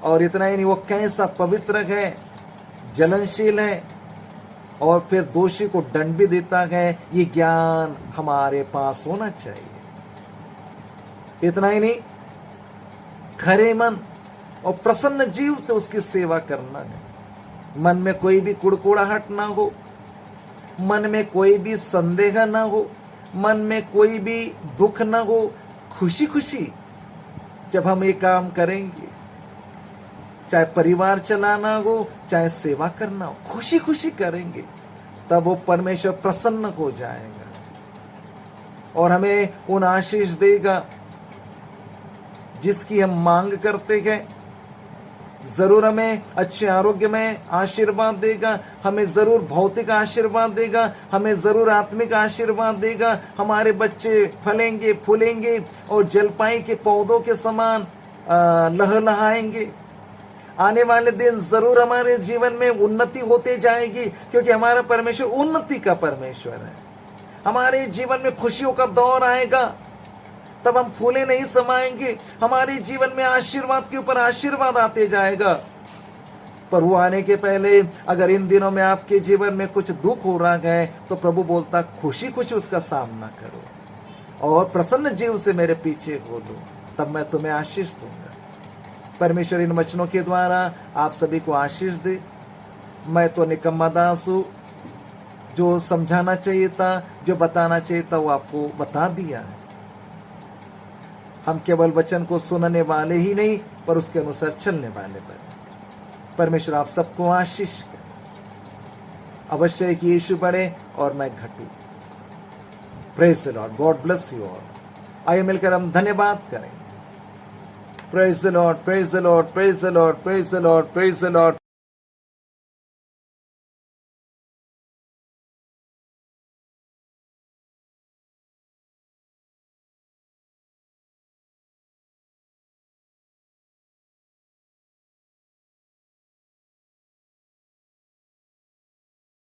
और इतना ही नहीं, वो कैसा पवित्र है, जलनशील है, और फिर दोषी को दंड भी देता है। ये ज्ञान हमारे पास होना चाहिए। इतना ही नहीं, खरे मन और प्रसन्न जीव से उसकी सेवा करना है। मन में कोई भी कुड़कुड़ाहट ना हो, मन में कोई भी संदेह ना हो, मन में कोई भी दुख ना हो। खुशी खुशी जब हम ये काम करेंगे, चाहे परिवार चलाना हो, चाहे सेवा करना हो, खुशी खुशी करेंगे, तब वो परमेश्वर प्रसन्न हो जाएगा और हमें उन आशीष देगा जिसकी हम मांग करते हैं। जरूर हमें अच्छे आरोग्य में आशीर्वाद देगा, हमें जरूर भौतिक आशीर्वाद देगा, हमें जरूर आत्मिक आशीर्वाद देगा। हमारे बच्चे फलेंगे, फूलेंगे और जलपाई के पौधों के समान लहलहाएंगे। आने वाले दिन जरूर हमारे जीवन में उन्नति होते जाएगी, क्योंकि हमारा परमेश्वर उन्नति का परमेश्वर है। हमारे जीवन में खुशियों का दौर आएगा, तब हम फूले नहीं समाएंगे। हमारे जीवन में आशीर्वाद के ऊपर आशीर्वाद आते जाएगा। पर वो आने के पहले अगर इन दिनों में आपके जीवन में कुछ दुख हो रहा है, तो प्रभु बोलता खुशी खुशी उसका सामना करो और प्रसन्न जीव से मेरे पीछे हो लो, तब मैं तुम्हें आशीष दूंगा। परमेश्वर इन वचनों के द्वारा आप सभी को आशीष दे। मैं तो निकम्मा दास हूं, जो समझाना चाहिए था, जो बताना चाहिए था, वो आपको बता दिया है। हम केवल वचन को सुनने वाले ही नहीं, पर उसके अनुसार चलने वाले बने। परमेश्वर आप सबको आशीष करे। अवश्य कि यीशु बढ़े और मैं घटूं। Praise the lord, god bless you all. आइए मिलकर हम धन्यवाद करें। Praise the lord, praise the lord, praise the lord, praise the lord, praise the Lord.